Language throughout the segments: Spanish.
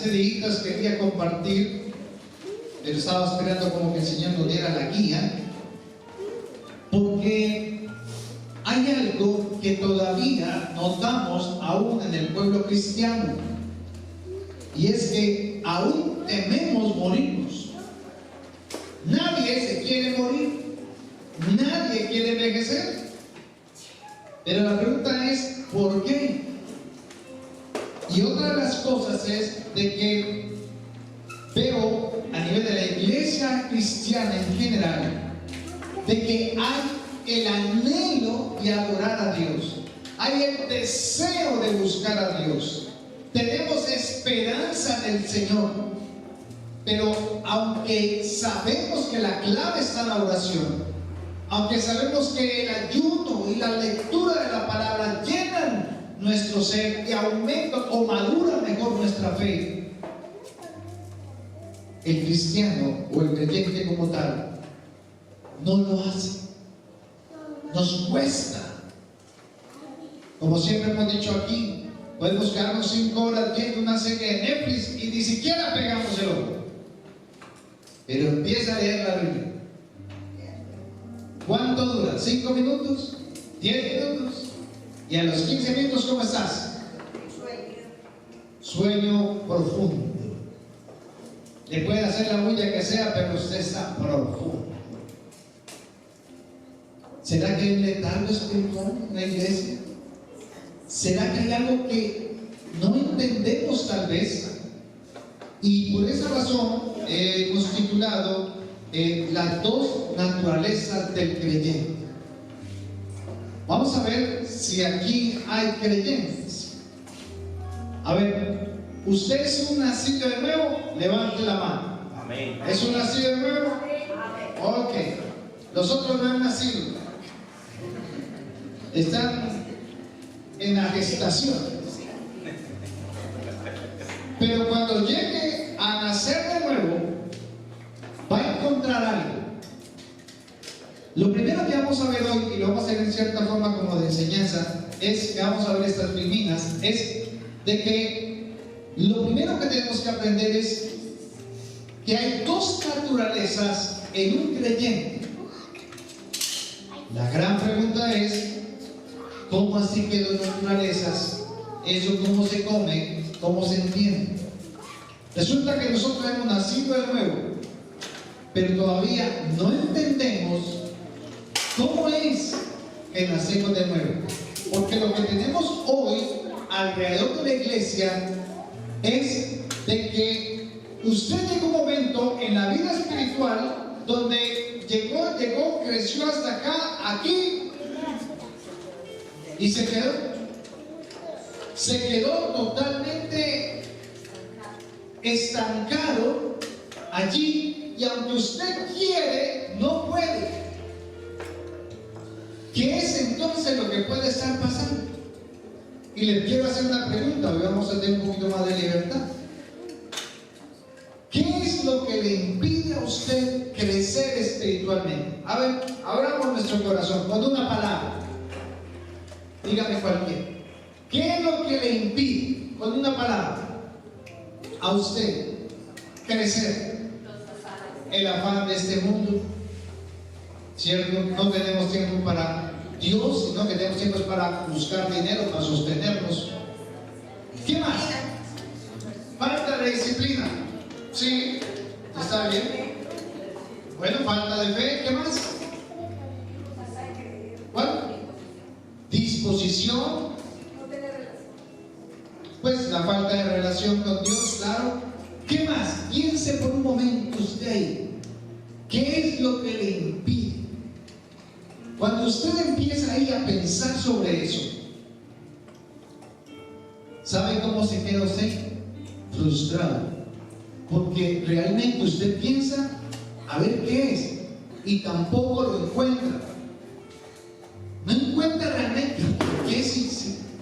hace días quería compartir, pero estaba esperando como que el Señor nos diera la guía, porque hay algo que todavía notamos aún en el pueblo cristiano, y es que aún tememos morirnos. Nadie se quiere morir, nadie quiere envejecer, pero la pregunta es ¿por qué? Y otra de las cosas es de que veo a nivel de la iglesia cristiana en general, de que hay el anhelo de adorar a Dios, hay el deseo de buscar a Dios, tenemos esperanza en el Señor, pero aunque sabemos que la clave está en la oración, aunque sabemos que el ayuno y la lectura de la palabra llenan nuestro ser y aumentan o maduran mejor nuestra fe, el cristiano o el creyente como tal no lo hace. Nos cuesta. Como siempre hemos dicho aquí, podemos quedarnos 5 horas viendo una serie de Netflix y ni siquiera pegamos el ojo, pero empieza a leer la Biblia. ¿Cuánto dura? ¿5 minutos? ¿10 minutos? Y a los 15 minutos, ¿cómo estás? Sueño profundo. Le puede hacer la bulla que sea, pero usted está profundo. ¿Será que hay un letargo espiritual en la iglesia? ¿Será que hay algo que no entendemos tal vez? Y por esa razón hemos titulado las dos naturalezas del creyente. Vamos a ver si aquí hay creyentes. A ver, ¿usted es un nacido de nuevo? Levante la mano. Amén. ¿Es un nacido de nuevo? Ok. Los otros no han nacido. Están en la gestación. Pero cuando llegue a nacer de nuevo, va a encontrar algo. Lo primero que vamos a ver hoy, y lo vamos a hacer en cierta forma como de enseñanza, es que vamos a ver estas primeras, es de que lo primero que tenemos que aprender es que hay dos naturalezas en un creyente. La gran pregunta es, ¿cómo así que dos naturalezas? ¿Eso cómo se come? ¿Cómo se entiende? Resulta que nosotros hemos nacido de nuevo, pero todavía no entendemos cómo es que nacemos de nuevo. Porque lo que tenemos hoy alrededor de la iglesia es de que usted llegó un momento en la vida espiritual donde llegó, creció hasta acá, aquí, y se quedó totalmente estancado allí, y aunque usted quiere, no puede. ¿Qué es entonces lo que puede estar pasando? Y les quiero hacer una pregunta, hoy vamos a tener un poquito más de libertad. ¿Qué es lo que le impide a usted crecer espiritualmente? A ver, abramos nuestro corazón con una palabra. Dígame cualquiera. ¿Qué es lo que le impide, con una palabra, a usted crecer? El afán de este mundo, ¿cierto? No tenemos tiempo para Dios, sino que tenemos tiempo para buscar dinero, para sostenernos. ¿Qué más? Falta de disciplina. Sí, está bien. Bueno, falta de fe. ¿Qué más? ¿Cuál? Disposición. Pues la falta de relación con Dios, claro. ¿Qué más? Piense por un momento usted ahí. ¿Qué es lo que le impide? Cuando usted empieza ahí a pensar sobre eso, ¿sabe cómo se queda usted? Frustrado. Porque realmente usted piensa a ver qué es y tampoco lo encuentra. No encuentra realmente por qué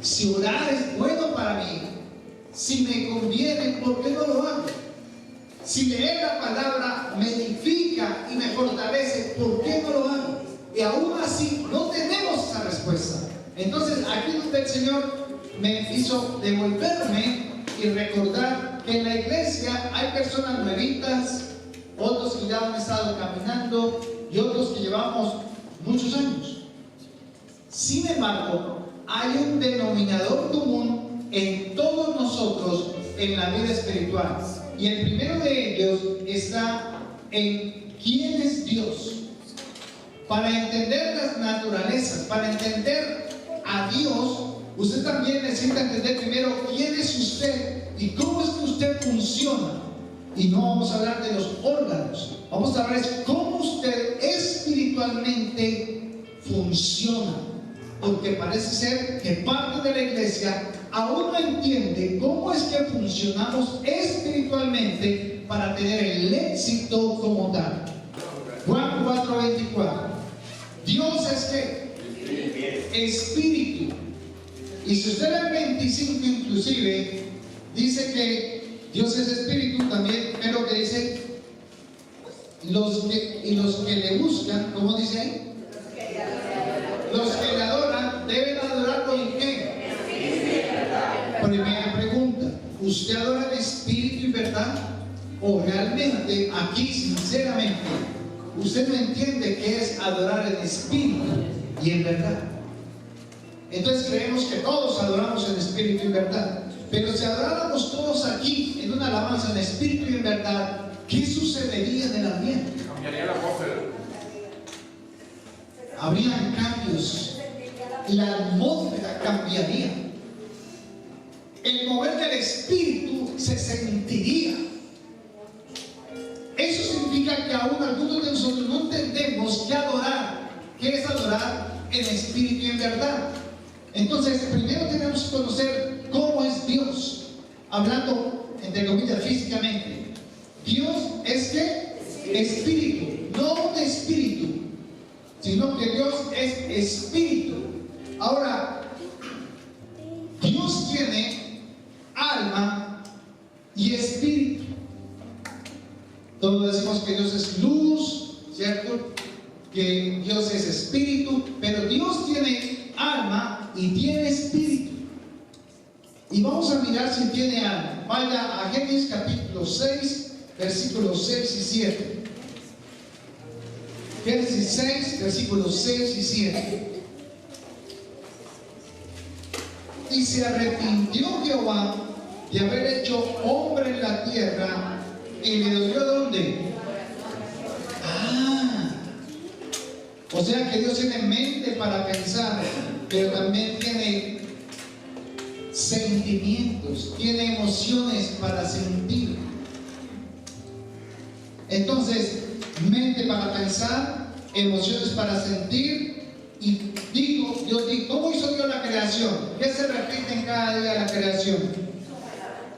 si orar es bueno para mí, si me conviene, ¿por qué no lo hago? Si leer la palabra me edifica y me fortalece, ¿por qué no lo hago? Y aún así no tenemos esa respuesta. Entonces aquí donde el Señor me hizo devolverme y recordar que en la iglesia hay personas nuevitas, otros que ya han estado caminando y otros que llevamos muchos años. Sin embargo, hay un denominador común en todos nosotros en la vida espiritual. Y el primero de ellos está en quién es Dios. Para entender las naturalezas, para entender a Dios, usted también necesita entender primero quién es usted y cómo es que usted funciona. Y no vamos a hablar de los órganos, vamos a hablar de cómo usted espiritualmente funciona. Porque parece ser que parte de la iglesia aún no entiende cómo es que funcionamos espiritualmente para tener el éxito como tal. Juan 4:24. Dios es ¿qué? Espíritu. Y si usted lee el 25 inclusive, dice que Dios es espíritu también, pero que dice los que le buscan, ¿cómo dice ahí? Los que le adoran deben adorarlo en qué? Primera pregunta, ¿usted adora en espíritu y verdad? ¿O realmente aquí sinceramente usted no entiende qué es adorar en espíritu y en verdad? Entonces creemos que todos adoramos en espíritu y en verdad. Pero si adoráramos todos aquí en una alabanza en espíritu y en verdad, ¿qué sucedería en el ambiente? Cambiaría la atmósfera. Habrían cambios, la atmósfera cambiaría, el mover del espíritu se sentiría. Eso significa que aún algunos de nosotros no entendemos qué es adorar en espíritu y en verdad. Entonces primero tenemos que conocer cómo es Dios, hablando entre comillas físicamente. Dios es ¿qué? Espíritu, no un espíritu, sino que Dios es espíritu. Ahora, Dios tiene alma y espíritu. Todos decimos que Dios es luz, ¿cierto? Que Dios es espíritu, pero Dios tiene alma y tiene espíritu. Y vamos a mirar si tiene alma. Vaya a Génesis capítulo 6, versículos 6 y 7. Génesis 6, versículos 6 y 7. Y se arrepintió Jehová de haber hecho hombre en la tierra, y le dolió ¿dónde? O sea que Dios tiene mente para pensar, pero también tiene sentimientos, tiene emociones para sentir. Entonces, mente para pensar, emociones para sentir. Y Dios dijo, ¿cómo hizo Dios la creación? ¿Qué se repite en cada día de la creación?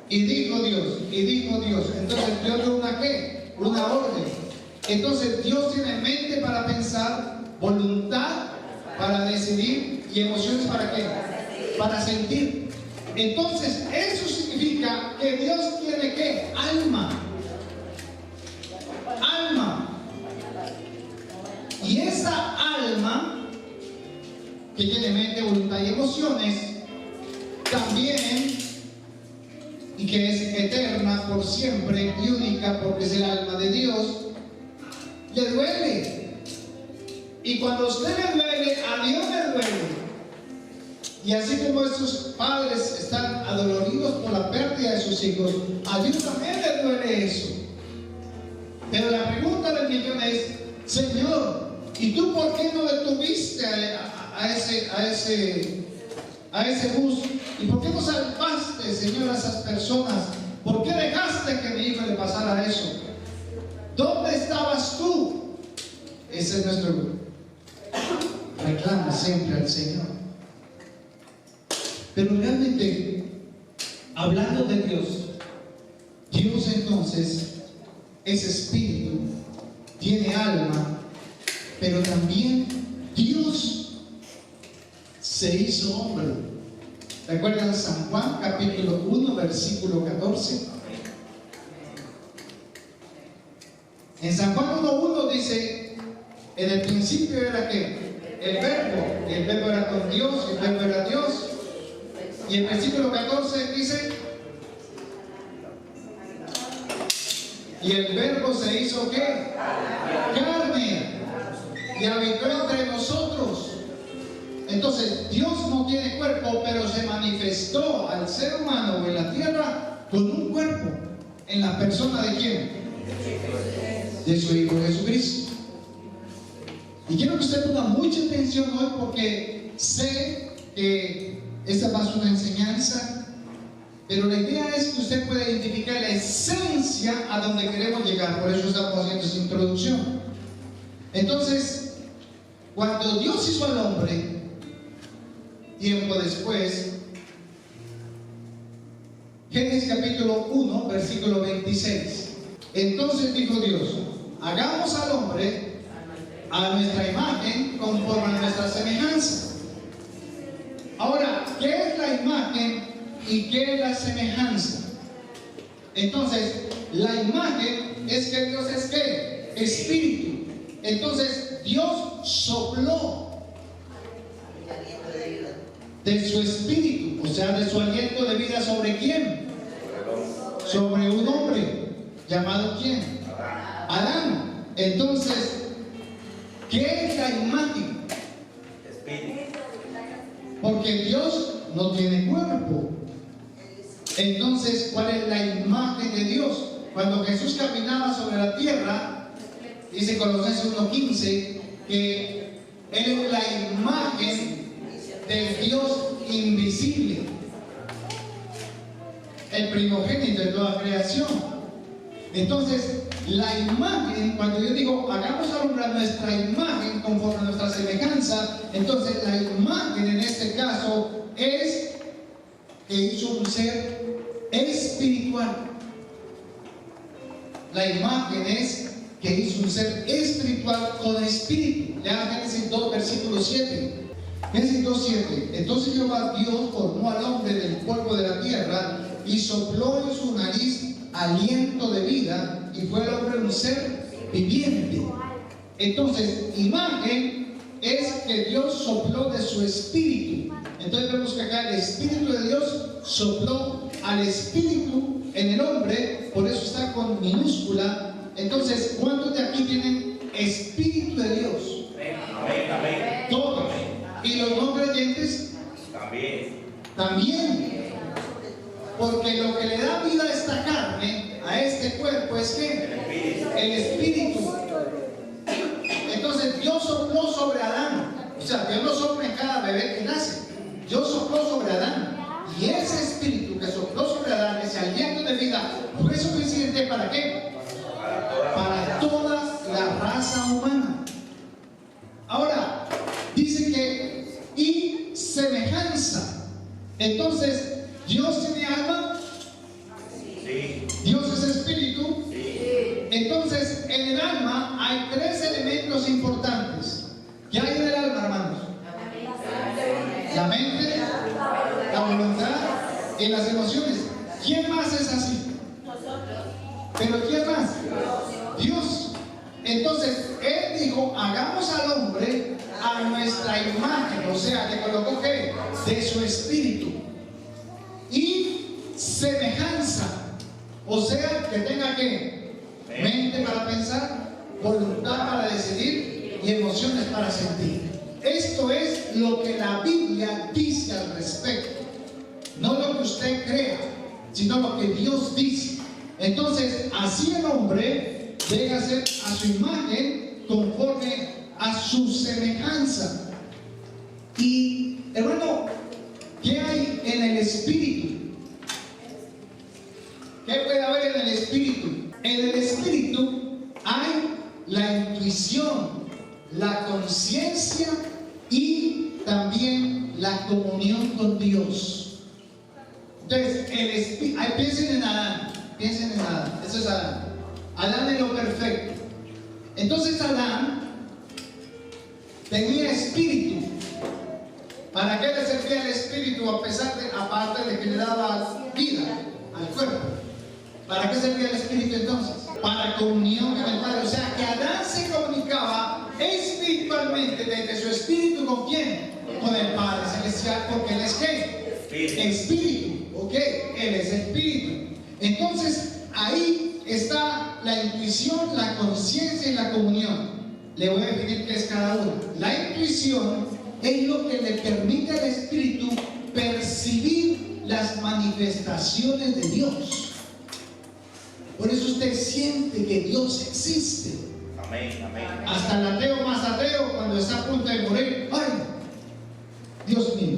Y dijo Dios. Entonces Dios dio una ¿qué? Una orden. Entonces Dios tiene mente para pensar, voluntad para decidir y emociones para ¿qué? Para sentir. Entonces eso significa que Dios tiene ¿qué? Alma. Y esa alma que tiene mente, voluntad y emociones también, y que es eterna por siempre y única porque es el alma de Dios, le duele. Y cuando a usted le duele, a Dios le duele. Y así como estos padres están adoloridos por la pérdida de sus hijos, a Dios también le duele eso. Pero la pregunta del millón es, Señor, ¿y tú por qué no detuviste a ese bus? ¿Y por qué no salvaste, Señor, a esas personas? ¿Por qué dejaste que mi hijo le pasara eso? ¿Dónde estabas tú? Ese es nuestro reclamo siempre al Señor. Pero realmente, hablando de Dios, Dios entonces es espíritu, tiene alma, pero también Dios se hizo hombre. ¿Recuerdan San Juan capítulo 1 versículo 14? En San Juan 1:1 dice, en el principio era ¿qué? El verbo era con Dios, el verbo era Dios. Y el versículo 14 dice, Y el verbo se hizo ¿qué? Carne. Y habitó entre nosotros. Entonces, Dios no tiene cuerpo, pero se manifestó al ser humano en la tierra con un cuerpo. ¿En la persona de quién? De su Hijo Jesucristo. Y quiero que usted ponga mucha atención hoy, porque sé que esta va a ser una enseñanza, pero la idea es que usted pueda identificar la esencia a donde queremos llegar. Por eso estamos haciendo esta introducción. Entonces, cuando Dios hizo al hombre, tiempo después, Génesis capítulo 1, versículo 26. Entonces dijo Dios: hagamos al hombre a nuestra imagen, conforme a nuestra semejanza. Ahora, ¿qué es la imagen y qué es la semejanza? Entonces, la imagen es que Dios es ¿qué? Espíritu. Entonces, Dios sopló de su espíritu, o sea, de su aliento de vida, ¿sobre quién? Sobre un hombre llamado ¿quién? Adán. Entonces, ¿qué es la imagen? Espíritu. Porque Dios no tiene cuerpo. Entonces, ¿cuál es la imagen de Dios? Cuando Jesús caminaba sobre la tierra, dice Colosenses 1:15, que Él es la imagen del Dios invisible, el primogénito de toda creación. Entonces, la imagen, cuando yo digo hagamos al hombre a nuestra imagen conforme a nuestra semejanza, entonces la imagen en este caso es que hizo un ser espiritual. La imagen es que hizo un ser espiritual con espíritu. Lea Génesis 2, versículo 7. Génesis 2:7. Entonces Jehová Dios formó al hombre del polvo de la tierra y sopló en su nariz aliento de vida, y fue el hombre un ser viviente. Entonces, imagen es que Dios sopló de su espíritu. Entonces vemos que acá el espíritu de Dios sopló al espíritu en el hombre, por eso está con minúscula. Entonces, ¿cuántos de aquí tienen espíritu de Dios? Amén. Todos. ¿Y los no creyentes? También. Porque lo que le da vida a esta carne, a este cuerpo, es que el espíritu. Entonces Dios sopló sobre Adán. O sea, Dios no sopla en cada bebé que nace. Dios sopló sobre Adán. Y ese espíritu que sopló sobre Adán, ese aliento de vida, fue suficiente ¿para qué? Para toda la raza humana. Ahora, dice que y semejanza. Entonces, ¿Dios tiene alma? Sí. ¿Dios es espíritu? Sí. Entonces, en el alma hay tres elementos importantes. ¿Qué hay en el alma, hermanos? La mente, la voluntad y las emociones. ¿Quién más es así? ¿Pero quién más? Dios. Entonces, Él dijo, hagamos al hombre a nuestra imagen. O sea, le colocó ¿qué? De su espíritu. Y semejanza, o sea, que tenga ¿qué? Mente para pensar, voluntad para decidir y emociones para sentir. Esto es lo que la Biblia dice al respecto, no lo que usted crea, sino lo que Dios dice. Entonces, así el hombre debe hacer a su imagen conforme a su semejanza. Y hermano, ¿qué hay en el espíritu? ¿Qué puede haber en el espíritu? En el espíritu hay la intuición, la conciencia y también la comunión con Dios. Entonces, el espíritu, piensen en Adán, eso es Adán. Adán es lo perfecto. Entonces Adán tenía espíritu. ¿Para qué le servía el espíritu aparte de que le daba vida al cuerpo? ¿Para qué servía el espíritu entonces? Para comunión con el Padre. O sea que Adán se comunicaba espiritualmente desde su espíritu ¿con quién? Con el Padre Celestial, porque Él es ¿qué? Espíritu. ¿Ok? Él es espíritu. Entonces ahí está la intuición, la conciencia y la comunión. Le voy a definir qué es cada uno. La intuición es lo que le permite al espíritu percibir las manifestaciones de Dios. Por eso usted siente que Dios existe. Amén, amén. Hasta el ateo más ateo, cuando está a punto de morir, ¡ay! Dios mío.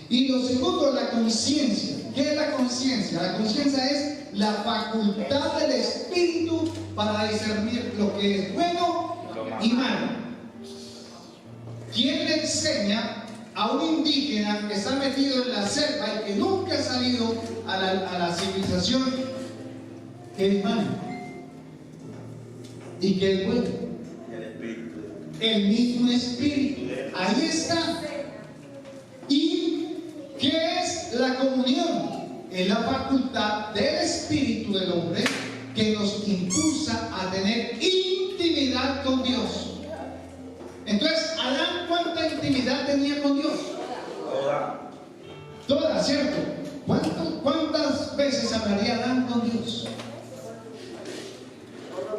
Y lo segundo, la conciencia. ¿Qué es la conciencia? La conciencia es la facultad del espíritu para discernir lo que es bueno y malo. ¿Quién le enseña a un indígena que está metido en la selva y que nunca ha salido a la civilización que es malo y que es bueno? El mismo espíritu. Ahí está. ¿Y qué es la comunión? Es la facultad del espíritu del hombre que nos impulsa a tener intimidad con Dios. Entonces, Adán, ¿cuánta intimidad tenía con Dios? Toda, ¿cierto? ¿Cuántas veces hablaría Adán con Dios?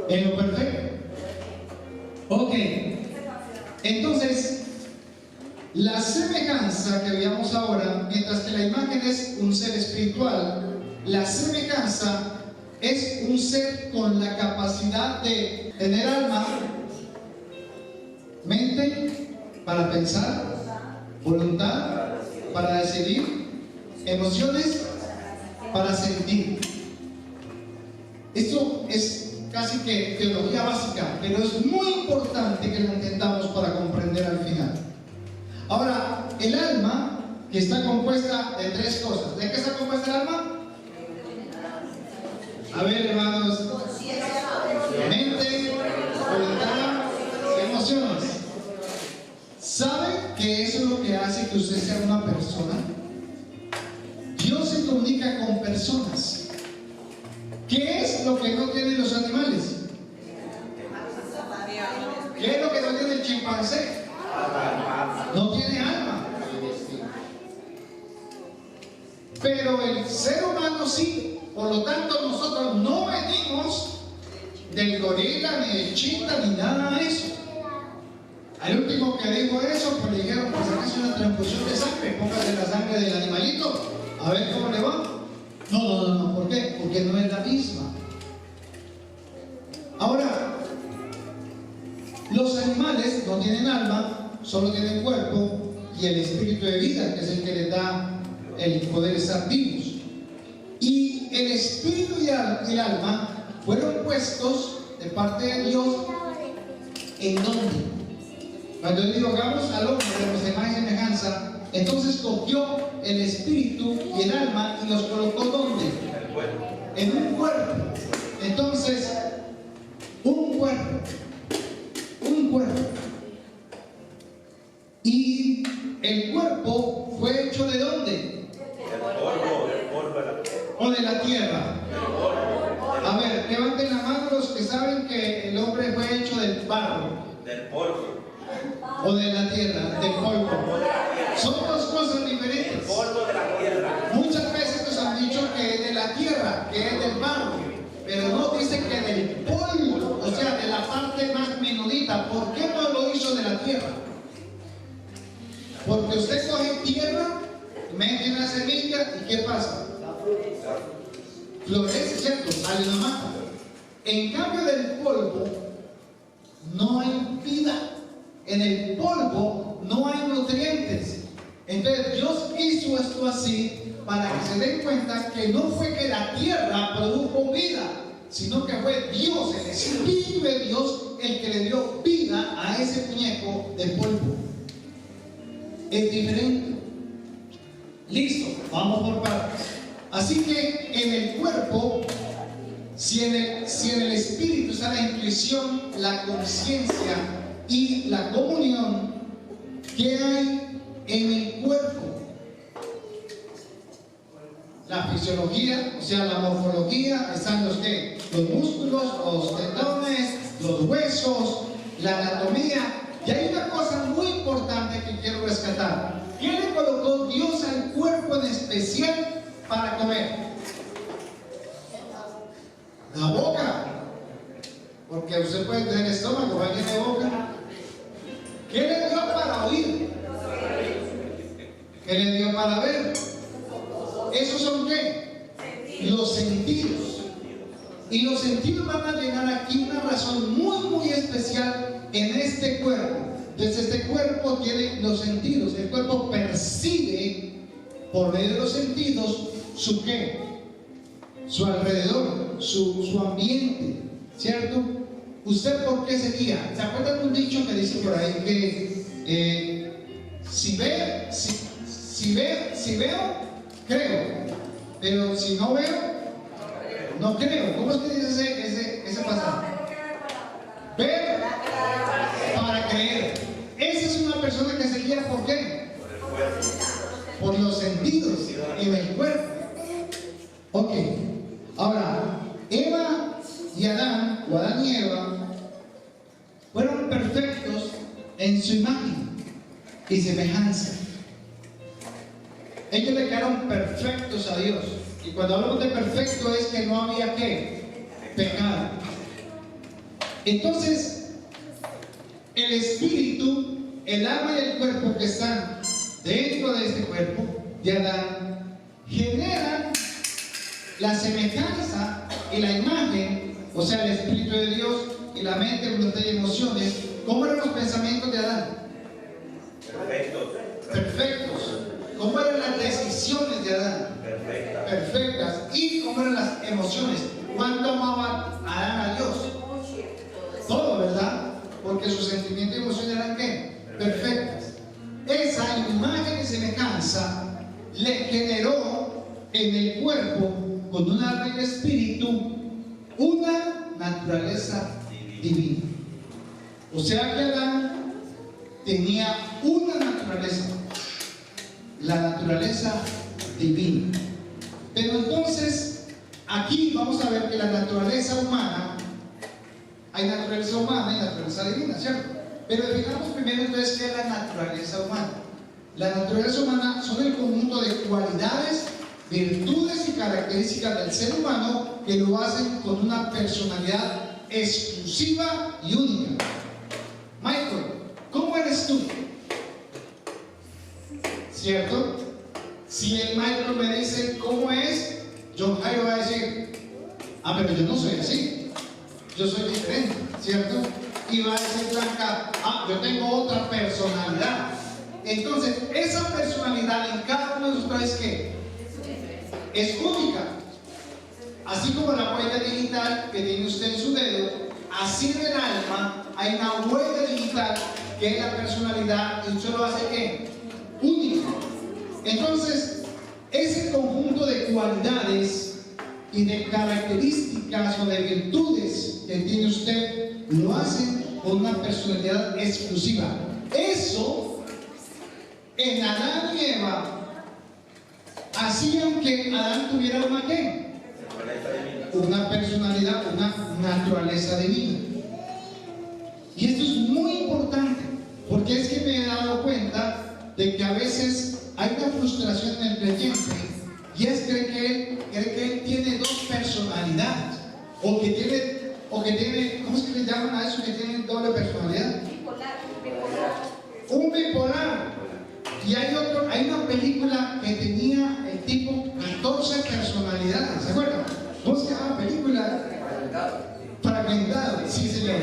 En lo perfecto. Ok. Entonces, la semejanza que veamos ahora, mientras que la imagen es un ser espiritual, la semejanza es un ser con la capacidad de tener alma, mente para pensar, voluntad para decidir, emociones para sentir. Esto es casi que teología básica, pero es muy importante que lo entendamos para comprender al final. Ahora, el alma, que está compuesta de tres cosas. ¿De qué está compuesta el alma? A ver, hermanos. Mente, voluntad, emociones. ¿Sabe que eso es lo que hace que usted sea una persona? Dios se comunica con personas. ¿Qué es lo que no tienen los animales? ¿Qué es lo que no tiene el chimpancé? No tiene alma. Pero el ser humano sí. Por lo tanto, nosotros no venimos del gorila, ni del chita, ni nada de eso. Al último que dijo eso, pues le dijeron, pues hagas una transfusión de sangre, póngale la sangre del animalito, a ver cómo le va. No, ¿por qué? Porque no es la misma. Ahora, los animales no tienen alma, solo tienen cuerpo y el espíritu de vida, que es el que les da el poder estar vivos. Y el espíritu y el alma fueron puestos de parte de Dios ¿en dónde? Cuando Él dijo, hagamos al hombre de nuestra imagen y semejanza, entonces cogió el espíritu y el alma y los colocó ¿dónde? En un cuerpo. Entonces, un cuerpo. Y el cuerpo fue hecho ¿de dónde? Del polvo de la tierra. ¿O de la tierra? A ver, levanten la mano los que saben que el hombre fue hecho del barro. Del polvo. O de la tierra, del polvo. Son dos cosas diferentes. El polvo de la tierra. Muchas veces nos han dicho que es de la tierra, que es del barro, pero no dice que del polvo, o sea, de la parte más menudita. ¿Por qué no lo hizo de la tierra? Porque usted coge tierra, mete una semilla y ¿qué pasa? Florece, ¿cierto? Sale una mata. En cambio del polvo no hay vida. En el polvo no hay nutrientes. Entonces Dios hizo esto así para que se den cuenta que no fue que la tierra produjo vida, sino que fue Dios, el Espíritu de Dios, el que le dio vida a ese muñeco de polvo. Es diferente. Listo, vamos por partes. Así que en el cuerpo, si en el espíritu está la intuición, la conciencia y la comunión, ¿qué hay en el cuerpo? La fisiología, o sea, la morfología, están los músculos, los tendones, los huesos, la anatomía. Y hay una cosa muy importante que quiero rescatar. ¿Qué le colocó Dios al cuerpo en especial para comer? La boca, porque usted puede tener estómago, va lleno de boca. ¿Qué le dio para oír? ¿Qué le dio para ver? ¿Esos son qué? Los sentidos. Y los sentidos van a llegar aquí una razón muy especial en este cuerpo. Entonces este cuerpo tiene los sentidos. El cuerpo percibe por medio de los sentidos su qué, su alrededor, su ambiente, ¿cierto? ¿Usted por qué se guía? ¿Se acuerdan de un dicho que dice por ahí que si veo, creo, pero si no veo, no creo? ¿Cómo es que dice ese pasaje? Ver para creer. Esa es una persona que se guía ¿por qué? Por los sentidos en el cuerpo. Ok, ahora Eva y Adán, o Adán y Eva, fueron perfectos en su imagen y semejanza. Ellos le quedaron perfectos a Dios. Y cuando hablamos de perfecto es que no había ¿qué? Pecado. Entonces, el espíritu, el alma y el cuerpo que están dentro de este cuerpo de Adán generan la semejanza y la imagen, o sea, el espíritu de Dios y la mente, voluntad y emociones. ¿Cómo eran los pensamientos de Adán? Perfectos. ¿Cómo eran las decisiones de Adán? Perfectas. ¿Y cómo eran las emociones? ¿Cuánto amaba Adán a Dios? Todo, ¿verdad? Porque sus sentimientos y emociones eran ¿qué? Perfectas. Esa imagen y semejanza le generó en el cuerpo, con un alma y un espíritu, una naturaleza divina. O sea que Adán tenía una naturaleza, la naturaleza divina. Pero entonces, aquí vamos a ver que la naturaleza humana, hay naturaleza humana y naturaleza divina, ¿cierto? Pero definamos primero entonces qué es la naturaleza humana. La naturaleza humana son el conjunto de cualidades, virtudes y características del ser humano que lo hacen con una personalidad exclusiva y única. Michael, ¿cómo eres tú? ¿Cierto? Si el Michael me dice cómo es, John Jairo va a decir, pero yo no soy así, yo soy diferente, ¿cierto? Y va a decir Blanca, yo tengo otra personalidad. Entonces, esa personalidad en cada uno de nosotros es ¿qué? Es única. Así como la huella digital que tiene usted en su dedo, así en el alma hay una huella digital que es la personalidad y usted lo hace ¿qué? Único. Entonces, ese conjunto de cualidades y de características o de virtudes que tiene usted lo hace con una personalidad exclusiva. Eso en Adán y Eva hacían que Adán tuviera una ¿qué? Una personalidad, una naturaleza divina. Y esto es muy importante, porque es que me he dado cuenta de que a veces hay una frustración en el creyente, y es cree que él tiene dos personalidades, o que tiene, ¿cómo es que le llaman a eso que tienen doble personalidad? Un bipolar. Y hay una película que tenía el tipo 14 personalidades, ¿se acuerdan? ¿Cómo se llama la película? Fragmentado. Sí, señor,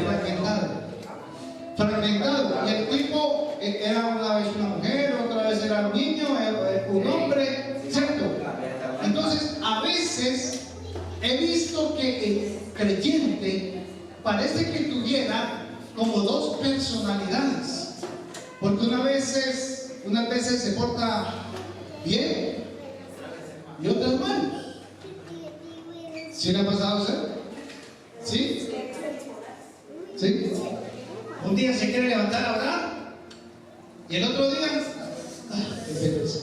fragmentado. Y el tipo era una vez una mujer, otra vez era un niño, un hombre, ¿cierto? Entonces, a veces he visto que el creyente parece que tuviera como dos personalidades, porque unas veces se porta bien y otras mal. ¿Sí le ha pasado a usted? ¿Sí? ¿Sí? Un día se quiere levantar a orar y el otro día, qué pereza.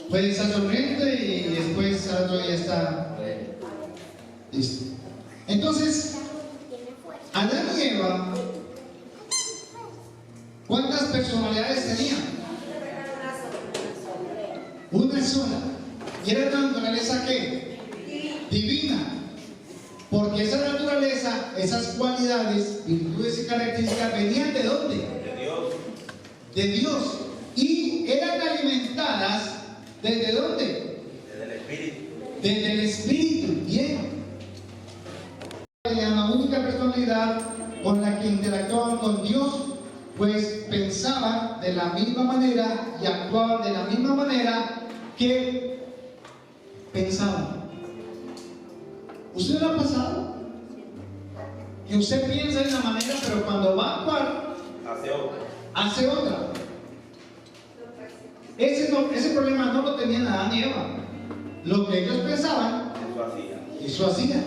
Puede estar sonriente y después al otro día está listo. Entonces, Adán y Eva, ¿cuántas personalidades tenían? Una sola. Y era una naturaleza ¿qué? Divina. Porque esa naturaleza, esas cualidades, virtudes y características venían ¿de dónde? De Dios. De Dios. Y eran alimentadas ¿desde dónde? Desde el Espíritu. Desde el Espíritu. Bien. La única personalidad con la que interactuaban con Dios, pues pensaban de la misma manera y actuaban de la misma manera que pensaban. ¿Usted lo ha pasado? Que usted piensa de una manera, pero cuando va a actuar, hace otra. Ese problema no lo tenían Adán y Eva. Lo que ellos pensaban, eso hacían.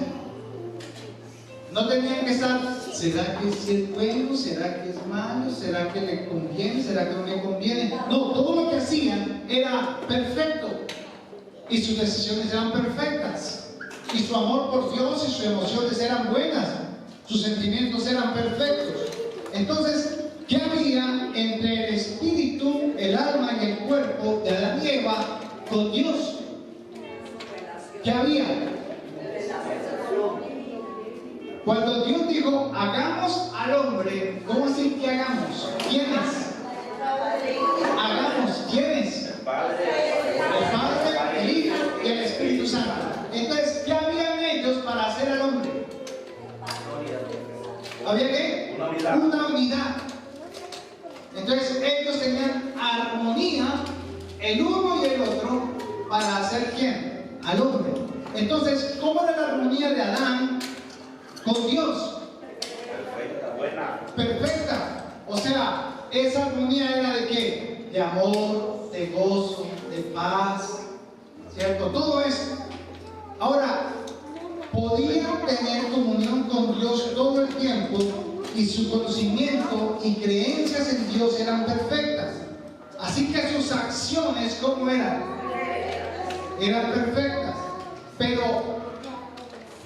No tenían que estar, ¿será que sí es bueno? ¿Será que es malo? ¿Será que le conviene? ¿Será que no le conviene? No, todo lo que hacían era perfecto. Y sus decisiones eran perfectas. Y su amor por Dios y sus emociones eran buenas. Sus sentimientos eran perfectos. Entonces, ¿qué había entre el espíritu, el alma y el cuerpo de Adán y Eva con Dios? ¿Qué había? Cuando Dios dijo, hagamos al hombre, ¿cómo así que hagamos? ¿Quiénes? Hagamos, ¿quiénes? El Padre, el Hijo y el Espíritu Santo. Entonces, ¿qué habían ellos para hacer al hombre? ¿Había qué? Una unidad. Entonces, ellos tenían armonía, el uno y el otro, para hacer ¿quién? Al hombre. Entonces, ¿cómo era la armonía de Adán con Dios? Perfecta, buena. Perfecta. O sea, esa armonía era de qué? De amor, de gozo, de paz, ¿cierto? Todo eso. Ahora, podían tener comunión con Dios todo el tiempo y su conocimiento y creencias en Dios eran perfectas. Así que sus acciones, ¿cómo eran? Eran perfectas. Pero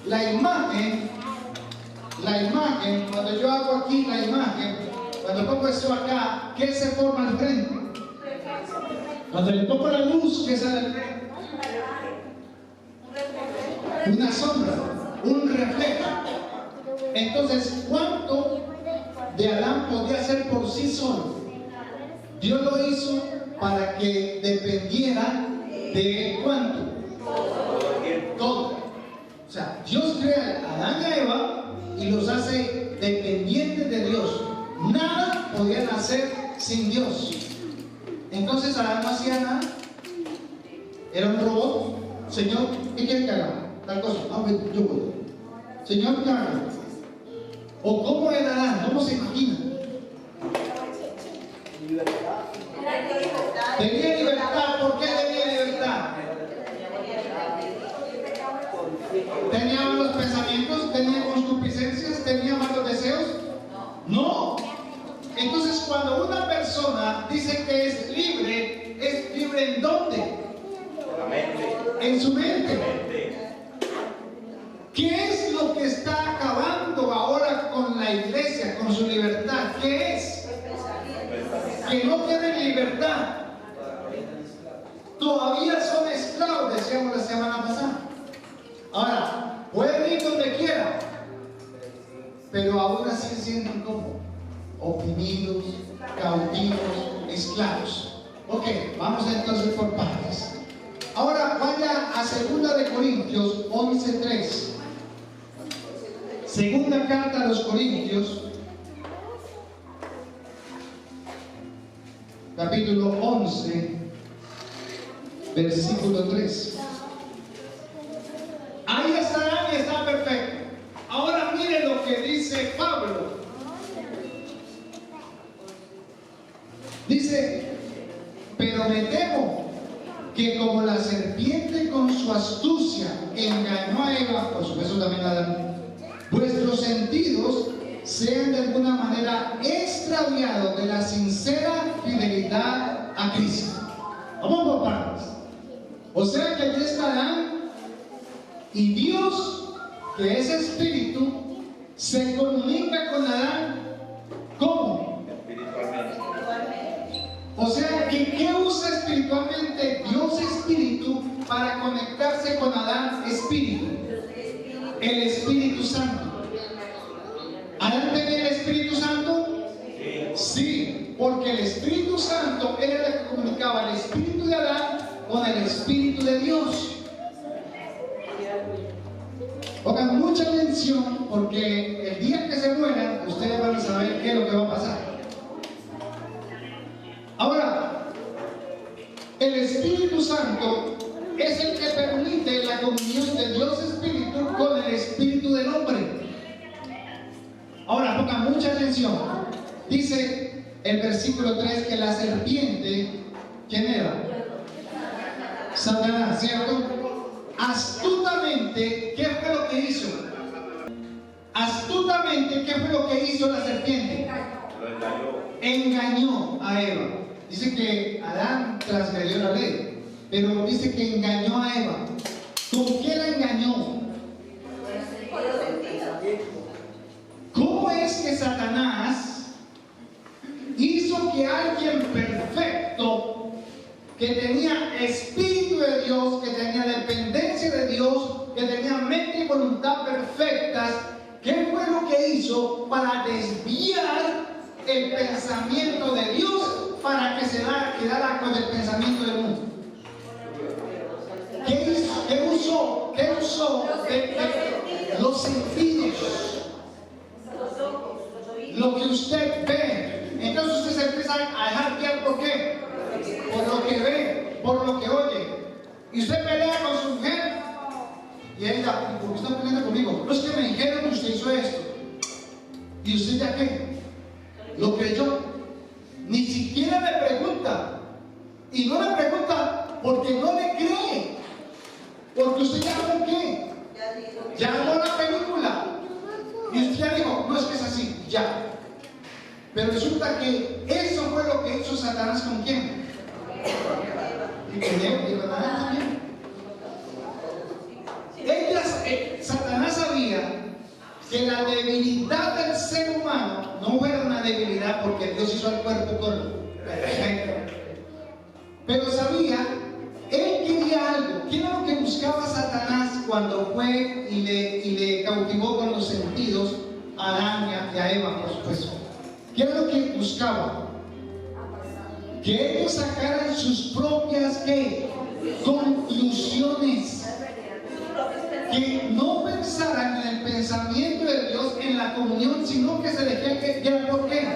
la imagen, cuando yo hago aquí la imagen, cuando pongo esto acá, ¿qué se forma al frente? Cuando le pongo la luz, ¿qué sale al frente? Una sombra, un reflejo. Entonces, ¿cuánto de Adán podía hacer por sí solo? Dios lo hizo para que dependiera de ¿cuánto? Todo. O sea, Dios crea a Adán y a Eva y los hace dependientes de Dios. Nada podían hacer sin Dios. Entonces Adán no hacía nada. Era un robot. Señor, ¿qué quiere que haga? Tal cosa. Ah, yo voy. Señor, ¿qué haga? ¿O cómo era Adán? ¿Cómo se imagina? Tenía libertad. ¿Por qué tenía libertad? ¿Tenía malos pensamientos? ¿Tenía concupiscencias? ¿Tenía malos deseos? No. Entonces, cuando una persona dice que es libre ¿en dónde? La mente. En su mente. La mente. ¿Qué es lo que está acabando ahora con la iglesia, con su libertad? ¿Qué es? Que no tienen libertad. Todavía son esclavos, decíamos la semana pasada. Ahora, pueden ir donde quieran, pero aún así se sienten como oprimidos, cautivos, esclavos. Ok, vamos entonces por partes. Ahora vaya a 2 de Corintios 11:3. Segunda carta a los Corintios, capítulo 11, versículo 3. Ahí estarán y está perfecto. Ahora mire lo que dice Pablo. Dice, pero me temo que como la serpiente con su astucia engañó a Eva, por supuesto también a Adán, vuestros sentidos sean de alguna manera extraviados de la sincera fidelidad a Cristo. Vamos por partes. O sea que aquí está Adán y Dios, que es espíritu, se comunica con Adán. ¿Cómo? Espiritualmente. O sea que ¿qué usa espiritualmente Dios espíritu para conectarse con Adán espíritu? el Espíritu Santo. ¿Adán tenía el Espíritu Santo? Sí, porque el Espíritu Santo era el que comunicaba el Espíritu de Adán con el Espíritu de Dios. Pongan mucha atención, porque el día que se mueran, ustedes van a saber qué es lo que va a pasar. Ahora, el Espíritu Santo es el que permite la comunión de Dios Espíritu con el Espíritu del hombre. Ahora, pongan mucha atención. Dice el versículo 3 que la serpiente, ¿quién era? Satanás, ¿cierto? Astutamente, ¿qué fue lo que hizo? Astutamente, ¿qué fue lo que hizo la serpiente? Engañó a Eva. Dice que Adán transgredió la ley, pero dice que engañó a Eva. ¿Con qué la engañó? ¿Cómo es que Satanás hizo que alguien perfecto, que tenía espíritu de Dios, que tenía dependencia de Dios, que tenía mente y voluntad perfectas, qué fue lo que hizo para desviar el pensamiento de Dios para que se quedara con el pensamiento del mundo? ¿Qué hizo? ¿Qué usó? ¿Qué usó? Los sentidos. Lo que usted ve. Entonces usted se empieza a dejar guiar. ¿Por qué? Por lo que ve, por lo que oye. Y usted pelea con su mujer y ella, ¿por qué está peleando conmigo? No, es que me dijeron que usted hizo esto. ¿Y usted ya qué? Lo creyó. Ni siquiera le pregunta. Y no le pregunta porque no le cree. Porque usted ya no qué. Ya no la película. Y usted ya dijo, no, es que es así, ya. Pero resulta que eso fue lo que hizo Satanás con quién. Y con Eva también. Satanás sabía que la debilidad del ser humano no era una debilidad porque Dios hizo al cuerpo perfecto. Pero sabía, él quería algo. ¿Qué era lo que buscaba Satanás cuando fue y le cautivó con los sentidos a Adán y a Eva, por supuesto? ¿Qué era lo que buscaba? Que ellos sacaran sus propias ¿qué? Conclusiones. Que no pensaran en el pensamiento de Dios, en la comunión, sino que se dejaran guiar ¿por qué?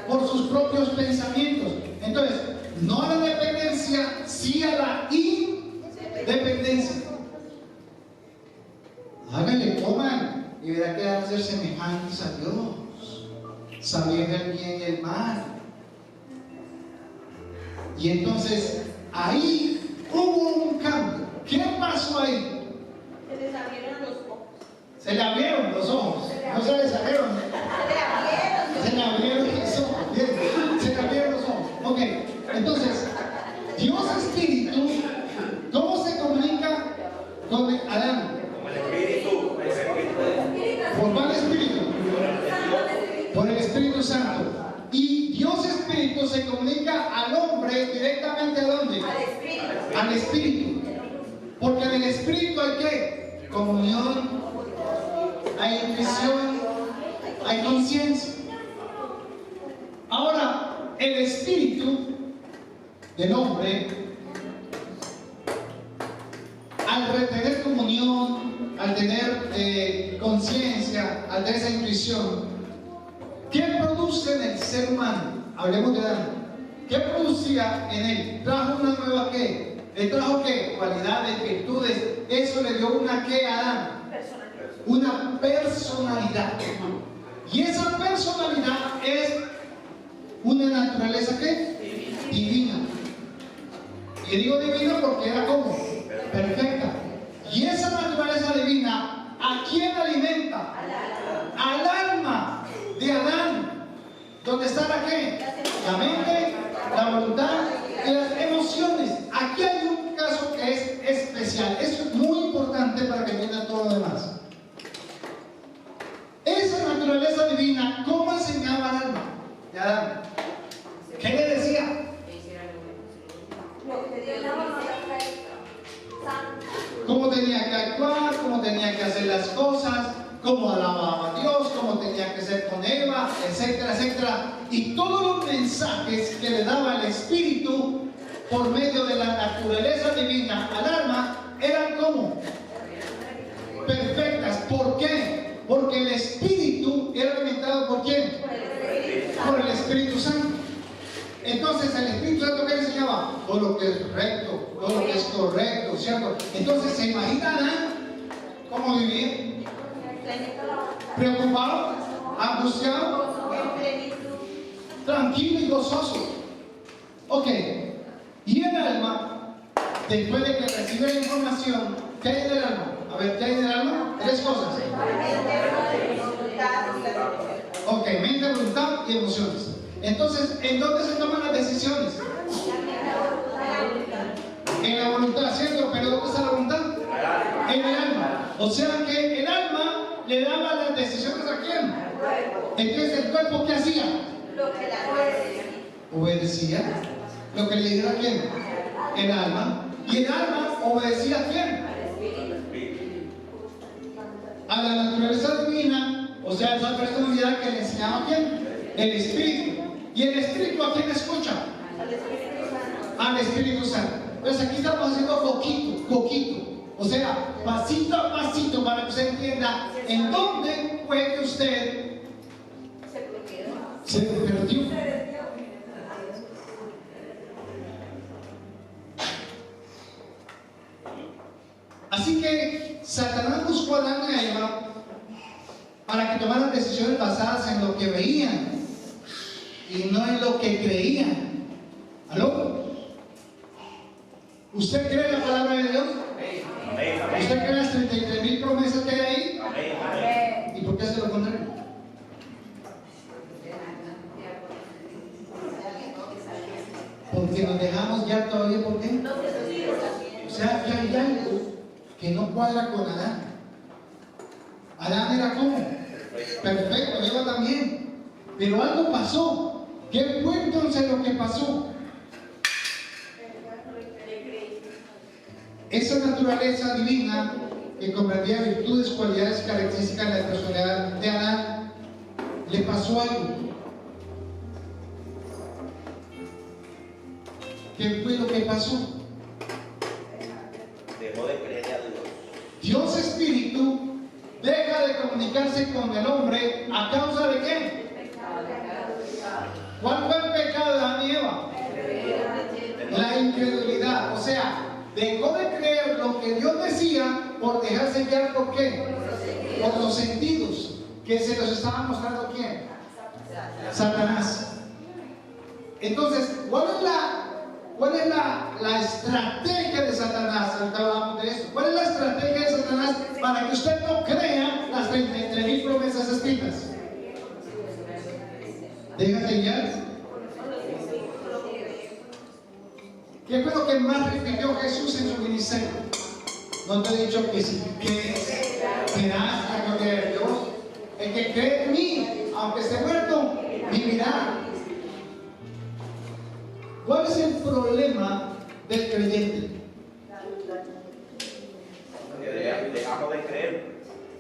Por sus propios pensamientos. Entonces, no a la dependencia, sí a la independencia. Háganle, coman y verán que van a ser semejantes a Dios, sabiendo el bien y el mal. Y entonces ahí hubo un cambio. ¿Qué pasó ahí? Se les abrieron los ojos. Se le abrieron los ojos. No se les abrieron. Se le abrieron los ojos. Bien. Se le abrieron los ojos. Ok. Entonces, Dios Espíritu, ¿cómo se comunica con Adán? Como el Espíritu. ¿Por cuál Espíritu? Por el Espíritu Santo. Y Dios Espíritu se comunica al hombre directamente ¿a dónde? Al Espíritu. Porque en el Espíritu hay ¿qué? Comunión, hay intuición, hay conciencia. Ahora, el Espíritu del hombre, al retener comunión, al tener conciencia, al tener esa intuición, ¿qué produce en el ser humano? Hablemos de Adán. ¿Qué producía en él? ¿Trajo una nueva qué? ¿Le trajo qué? Cualidades, virtudes. Eso le dio una qué a Adán. Una personalidad. Y esa personalidad es una naturaleza ¿qué? Divina. Y digo divina porque era como perfecta. Y esa naturaleza divina, ¿a quién alimenta? Al alma de Adán. ¿Dónde está la qué? La mente, la voluntad y las emociones. Aquí hay un caso que es especial. Eso es muy importante para que entiendan todo lo demás. Esa naturaleza divina, ¿cómo enseñaba al alma de Adán? ¿Qué le decía? Cómo tenía que actuar, cómo tenía que hacer las cosas. cómo alababa a Dios, cómo tenía que ser con Eva, etcétera, etcétera. Y todos los mensajes que le daba el Espíritu por medio de la naturaleza divina al alma eran como perfectas. ¿Por qué? Porque el Espíritu era alimentado ¿por quién? Por el Espíritu Santo. Entonces el Espíritu Santo, ¿qué le enseñaba? Todo lo que es recto, todo lo que es correcto, ¿cierto? Entonces se imaginarán cómo vivir, preocupado, angustiado, tranquilo y gozoso. Ok, y el alma, después de que recibe la información, ¿qué hay del alma? A ver, ¿qué hay del alma? Tres cosas. Ok, mente, voluntad y emociones. Entonces, ¿en dónde se toman las decisiones? En la voluntad, ¿cierto? Pero ¿dónde está la voluntad? En el alma. O sea que el alma le daba las decisiones ¿a quién? Entonces, ¿el cuerpo qué hacía? Obedecía lo que le dijera a quién? El alma. ¿Y el alma obedecía a quién? A la naturaleza divina, o sea, esa personalidad que le enseñaba a quién? El Espíritu. ¿Y el Espíritu a quién escucha? Al Espíritu Santo. Entonces aquí estamos haciendo poquito. O sea, pasito a pasito para que usted entienda en dónde fue que usted se perdió. Así que Satanás buscó a Adán y a Eva para que tomaran decisiones basadas en lo que veían y no en lo que creían. ¿Aló? ¿Usted cree la palabra de Dios? Amén, amén. ¿Usted cree las 33,000 promesas que hay ahí? Amén, amén. ¿Y por qué hace lo contrario? Porque nos dejamos ya todavía, ¿por qué? O sea, que hay algo que no cuadra con Adán. Adán era como perfecto, Eva también. Pero algo pasó. ¿Qué fue entonces lo que pasó? Esa naturaleza divina que comprendía virtudes, cualidades, características de la personalidad de Adán, le pasó algo. ¿Qué fue lo que pasó? Dejó de creer a Dios. Dios Espíritu deja de comunicarse con el hombre a causa de qué? ¿Cuál fue el pecado de Adán y Eva? La incredulidad. O sea, dejó de creer lo que Dios decía por dejarse guiar ¿por qué? Por los sentidos que se los estaba mostrando ¿quién? Satanás. Entonces, ¿cuál es la estrategia de Satanás? Ahorita hablamos de esto. ¿Cuál es la estrategia de Satanás para que usted no crea las 33,000 promesas escritas? Déjate guiar. ¿Qué fue lo que más repitió Jesús en su ministerio? No te he dicho que si crees, verás la gloria de Dios. El que cree en mí, aunque esté muerto, vivirá. ¿Cuál es el problema del creyente? Que dejamos de creer.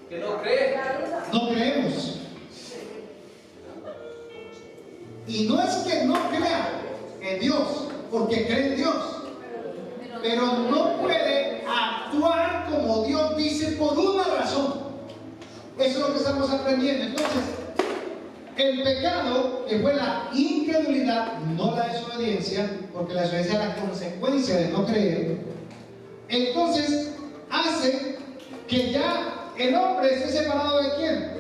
Que no cree. No creemos. Y no es que no crea en Dios, porque cree en Dios, pero no puede actuar como Dios dice por una razón. Eso es lo que estamos aprendiendo. Entonces, el pecado, que fue la incredulidad, no la desobediencia, porque la desobediencia es la consecuencia de no creer, entonces hace que ya el hombre esté separado ¿de quién?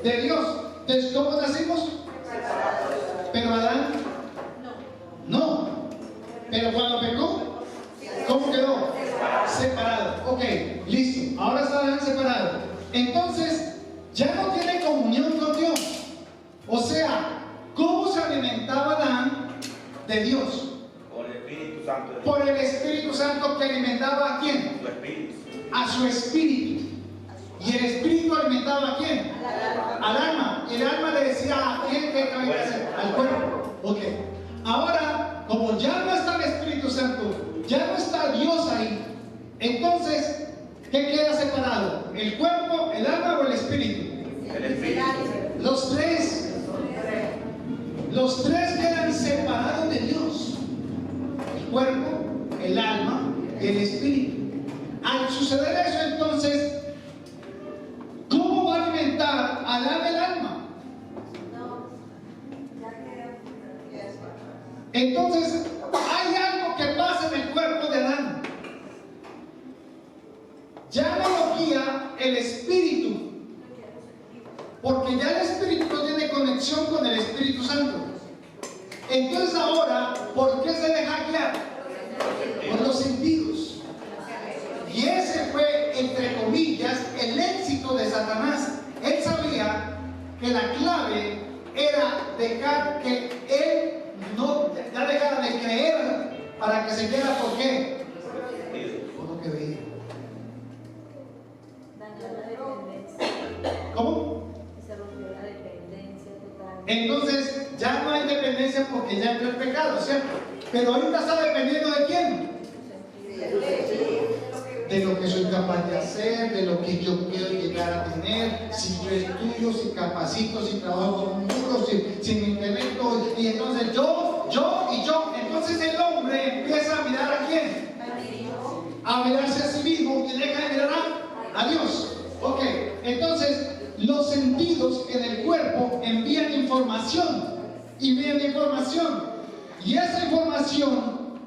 De Dios. Entonces, ¿cómo nacimos? Pero Adán no. Pero cuando pecó, ¿cómo quedó? Separado. Ok, listo. Ahora está Adán separado. Entonces, ya no tiene comunión con Dios. O sea, ¿cómo se alimentaba Adán de Dios? Con el Espíritu Santo de Dios. Por el Espíritu Santo que alimentaba a quién? Su espíritu. A su espíritu. ¿Y el espíritu alimentaba a quién? Al alma. Y el alma le decía a quién que había que hacer. Al cuerpo. Ok. Ahora, como ya no está el Espíritu Santo, ya no está Dios ahí, entonces, ¿qué queda separado? ¿El cuerpo, el alma o el espíritu? El espíritu. Los tres quedan separados de Dios: el cuerpo, el alma y el espíritu. Al suceder eso, entonces, ¿cómo va a alimentar Adán el alma? Entonces, hay algo que pasa en el cuerpo de Adán. Ya no lo guía el espíritu, porque ya el espíritu no tiene conexión con el Espíritu Santo. Entonces ahora, ¿por qué se deja guiar? Por los sentidos. Y ese fue, entre comillas, el éxito de Satanás. Él sabía que la clave era dejar que él no ya dejara de creer para que se quiera. ¿Por qué? Por lo que veía. ¿Cómo? Entonces ya no hay dependencia porque ya entró el pecado, ¿cierto? Pero ahorita está dependiendo ¿de quién? De lo que soy capaz de hacer, de lo que yo quiero llegar a tener, si yo estudio, si capacito, si trabajo con un duro, si mi intelecto, y entonces yo. Entonces el hombre empieza a mirar ¿a quién? A mirarse a sí mismo y deja de mirar a Dios. Ok, entonces los sentidos en el cuerpo envían información y esa información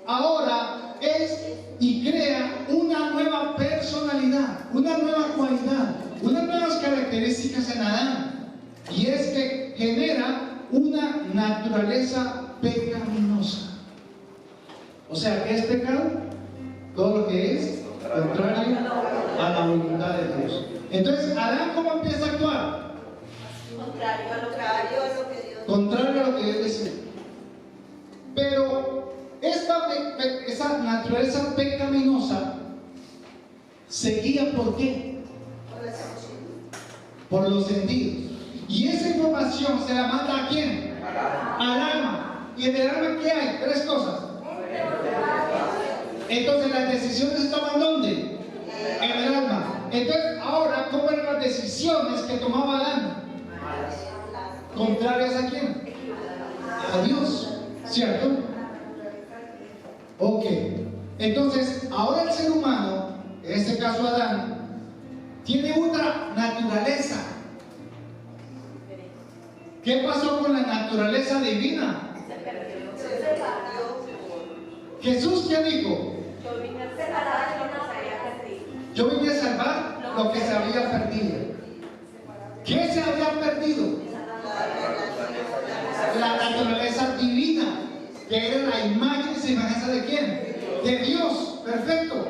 ahora es y crea una nueva personalidad, una nueva cualidad, unas nuevas características en Adán, y es que genera una naturaleza pecaminosa. O sea, ¿qué es pecado? Todo lo que es contrario a la voluntad de Dios. Entonces, Adán, ¿cómo empieza a actuar? Contrario a lo que Dios. Contrario a lo que Dios decía. Pero esa naturaleza pecaminosa se guía ¿por qué? Por los sentidos. Y esa información se la manda ¿a quién? Al alma. ¿Y en el alma qué hay? Tres cosas. Entonces las decisiones se toman ¿dónde? En el alma. Entonces ahora, ¿cómo eran las decisiones que tomaba Adán? ¿Contrarias a quién? A Dios, ¿cierto? Ok. Entonces ahora el ser humano, en este caso Adán, tiene otra naturaleza. ¿Qué pasó con la naturaleza divina? Jesús, ¿qué dijo? Yo vine a salvar lo que se había perdido. ¿Qué se había perdido? La naturaleza divina, que era la imagen y semejanza ¿de quién? De Dios. Perfecto.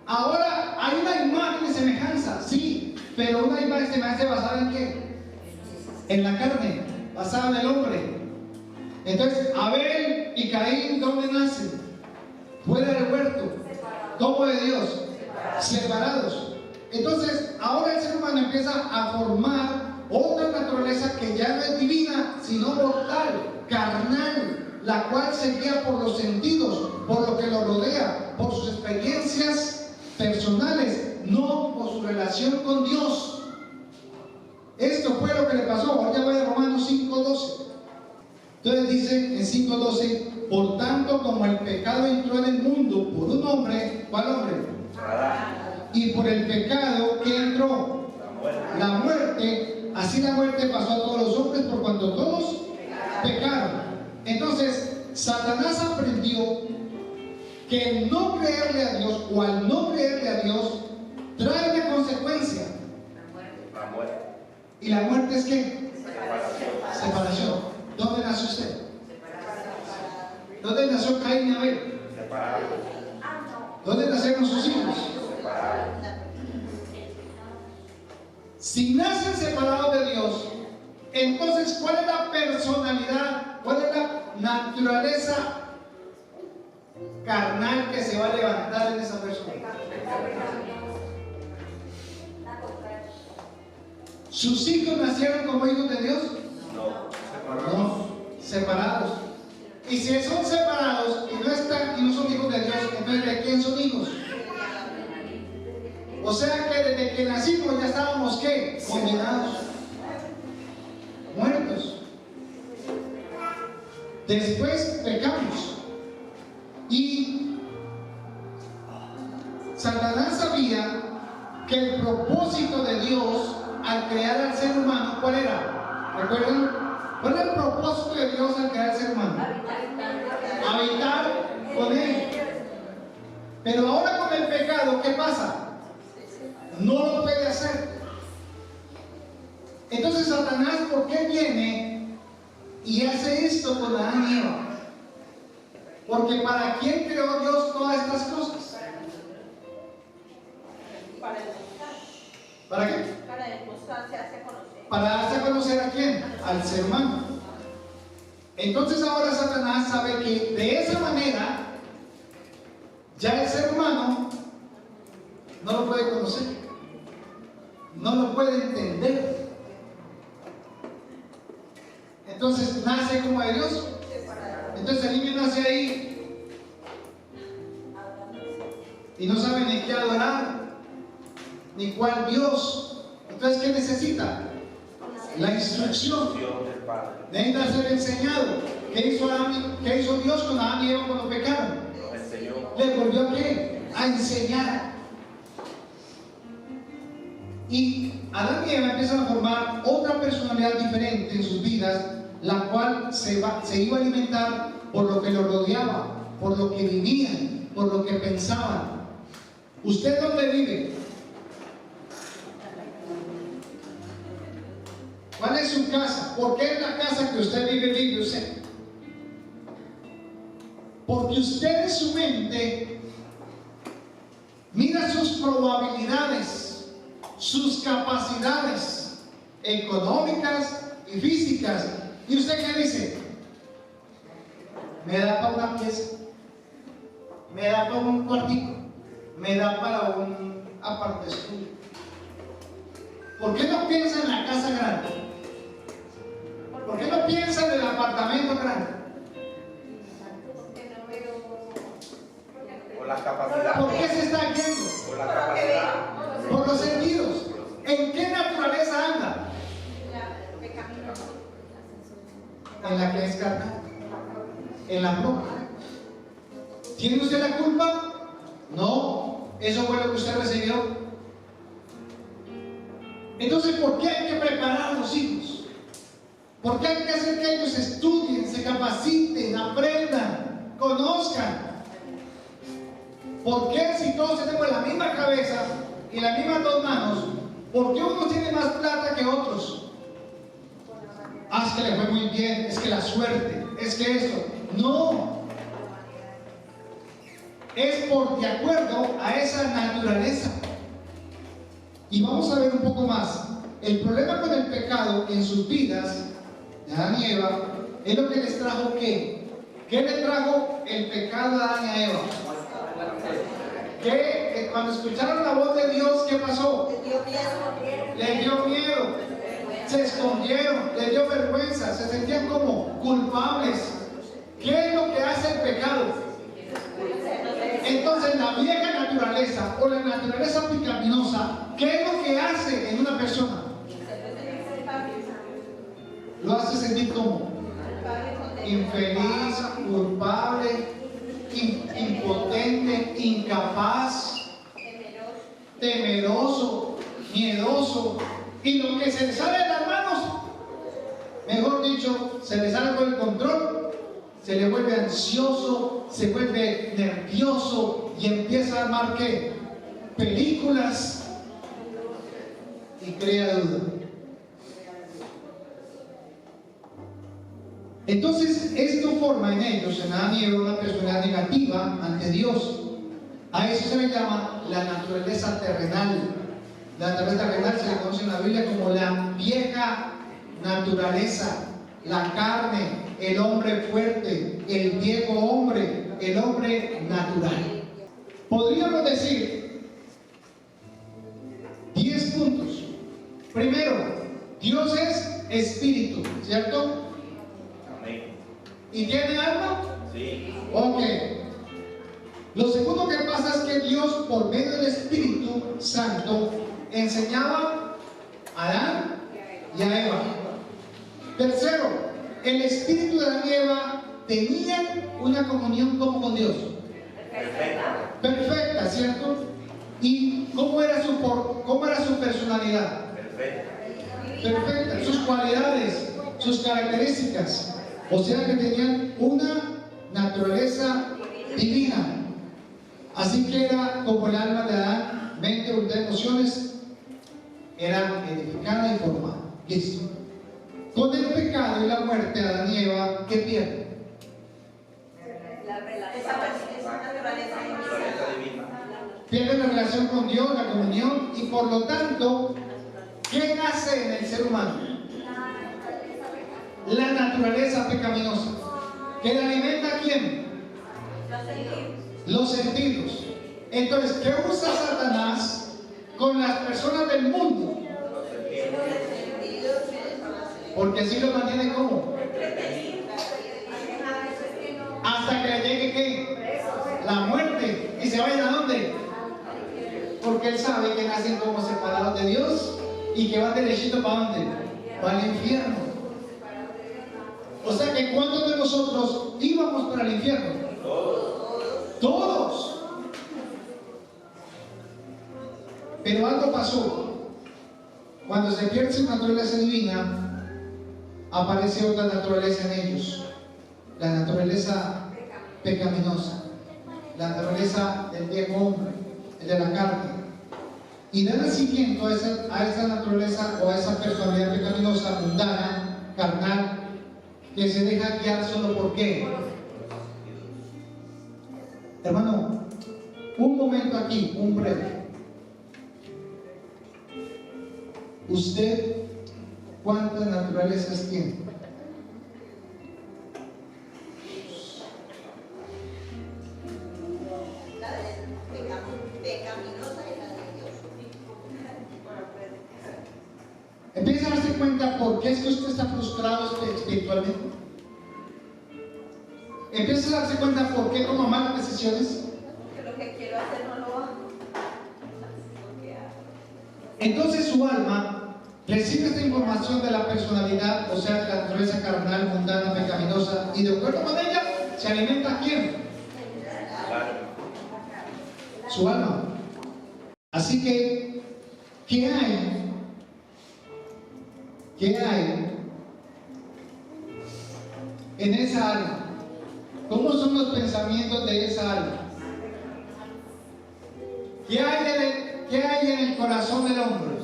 Ahora hay una imagen y semejanza, sí, pero una imagen y semejanza basada ¿en qué? En la carne, basada en el hombre. Entonces, Abel y Caín, ¿dónde nacen? Fuera del huerto. ¿Cómo de Dios? Separados. Entonces, ahora el ser humano empieza a formar otra naturaleza que ya no es divina, sino mortal, carnal, la cual se guía por los sentidos, por lo que lo rodea, por sus experiencias personales, no por su relación con Dios. Esto fue lo que le pasó. Ahora ya voy a Romanos 5:12. Entonces dice en 5:12: por tanto, como el pecado entró en el mundo por un hombre, ¿cuál hombre? Y por el pecado que entró la muerte, así la muerte pasó a todos los hombres por cuanto todos pecaron. Entonces Satanás aprendió que el no creerle a Dios, o al no creerle a Dios, trae una consecuencia. ¿Y la muerte es qué? Separación. ¿Dónde nació usted? ¿Dónde nació Caín y Abel? ¿Dónde nacieron sus hijos? Si nacen separados de Dios, entonces ¿cuál es la personalidad? ¿Cuál es la naturaleza carnal que se va a levantar en esa persona? ¿Sus hijos nacieron como hijos de Dios? No, separados. Y si son separados y no son hijos de Dios, entonces ¿de quién son hijos? O sea que desde que nacimos ya estábamos, ¿qué? Condenados, muertos. Después pecamos. Y Satanás sabía que el propósito de Dios al crear al ser humano, ¿cuál era? ¿Recuerdan? ¿Cuál era el propósito de Dios al crear al ser humano? Habitar con Él. Pero ahora con el pecado, ¿qué pasa? No lo puede hacer. Entonces Satanás, ¿por qué viene y hace esto con Adán y Eva? Porque ¿para quién creó Dios todas estas cosas? ¿Para qué? Para demostrarse, hace conocer. Para darse a conocer ¿a quién? Al ser humano. Entonces ahora Satanás sabe que de esa manera ya el ser humano no lo puede conocer, no lo puede entender. Entonces nace como de Dios. Entonces el niño nace ahí y no sabe ni qué adorar, ni cuál Dios. Entonces, ¿qué necesita? La instrucción. Necesita ser enseñado. ¿Qué hizo Dios con Adán y Eva cuando pecaron? Le volvió a qué? A enseñar. Y Adán y Eva empiezan a formar otra personalidad diferente en sus vidas, la cual se iba a alimentar por lo que lo rodeaba, por lo que vivían, por lo que pensaban. ¿Usted dónde vive? ¿Cuál es su casa? ¿Por qué en la casa que usted vive usted? Porque usted en su mente mira sus probabilidades, sus capacidades económicas y físicas. ¿Y usted qué dice? Me da para una pieza, me da para un cuartico, me da para un aparte estudio. ¿Por qué no piensa en la casa grande? ¿Por qué no piensa en el apartamento grande? Por la capacidad. ¿Por qué se está yendo? Por la capacidad. Por los sentidos. ¿En qué naturaleza anda? En la que es carnal, en la propia. ¿Tiene usted la culpa? No, eso fue lo que usted recibió. Entonces, ¿por qué hay que preparar a los hijos? ¿Por qué hay que hacer que ellos estudien, se capaciten, aprendan, conozcan? ¿Por qué si todos tenemos la misma cabeza y las mismas dos manos, por qué unos tienen más plata que otros? Ah, es que le fue muy bien, es que la suerte, es que esto. No. Es por de acuerdo a esa naturaleza. Y vamos a ver un poco más. El problema con el pecado en sus vidas, de Adán y Eva, es lo que les trajo ¿qué? ¿Qué le trajo el pecado a Adán y a Eva? Que cuando escucharon la voz de Dios, ¿qué pasó? Les dio miedo, se escondieron, les dio vergüenza, se sentían como culpables. ¿Qué es lo que hace el pecado? Entonces la vieja naturaleza o la naturaleza pecaminosa, ¿qué es lo que hace en una persona? Lo hace sentir como infeliz, culpable, impotente, incapaz, temeroso, miedoso, y lo que se le sale de las manos, mejor dicho, se le sale por el control, se le vuelve ansioso, se vuelve nervioso y empieza a armar ¿qué? Películas y crea duda. Entonces esto forma en ellos, en Adán y Eva, una personalidad negativa ante Dios. A eso se le llama la naturaleza terrenal. La naturaleza terrenal se le conoce en la Biblia como la vieja naturaleza, la carne, el hombre fuerte, el viejo hombre, el hombre natural. Podríamos decir 10 puntos. Primero, Dios es espíritu, ¿cierto? Amén. ¿Y tiene alma? Sí. Ok. Lo segundo que pasa es que Dios, por medio del Espíritu Santo, enseñaba a Adán y a Eva. Tercero, el Espíritu de Adán y Eva tenían una comunión como con Dios. Perfecta, ¿cierto? ¿Y cómo era su personalidad? Perfecta. Sus cualidades, sus características. O sea que tenían una naturaleza divina. Así que era como el alma de Adán, mente, voluntad, emociones, era edificada y formada. Listo. Con el pecado y la muerte, Adán y Eva, ¿qué pierden? Esa naturaleza divina. Pierden la relación con Dios, la comunión, y por lo tanto, ¿qué nace en el ser humano? La naturaleza pecaminosa. ¿Que la alimenta quién? Los sentidos. Entonces, ¿qué usa Satanás con las personas del mundo? Porque así lo mantiene como hasta que le llegue ¿qué? La muerte. ¿Y se vayan a dónde? Porque él sabe que nacen como separados de Dios y que van derechito ¿para dónde? Para el infierno. O sea que ¿cuántos de nosotros íbamos para el infierno? Todos. Pero algo pasó. Cuando se pierde su naturaleza divina, aparece otra naturaleza en ellos. La naturaleza pecaminosa. La naturaleza del viejo hombre, el de la carne. Y da nacimiento a esa naturaleza o a esa personalidad pecaminosa, mundana, carnal, que se deja guiar solo por qué. Hermano, un momento aquí, un breve. ¿Usted cuántas naturalezas tiene? La pecaminosa y la de Dios. Empieza a darse cuenta por qué es que usted está frustrado espiritualmente. Empieza a darse cuenta por qué toma malas decisiones. Porque lo que quiero hacer no lo hago. Entonces su alma recibe esta información de la personalidad, o sea, de la naturaleza carnal, mundana, pecaminosa, y de acuerdo con ella se alimenta ¿a quién? Su alma. Así que, ¿qué hay? ¿Qué hay en esa alma? ¿Cómo son los pensamientos de esa alma? ¿Qué hay en el corazón del hombre?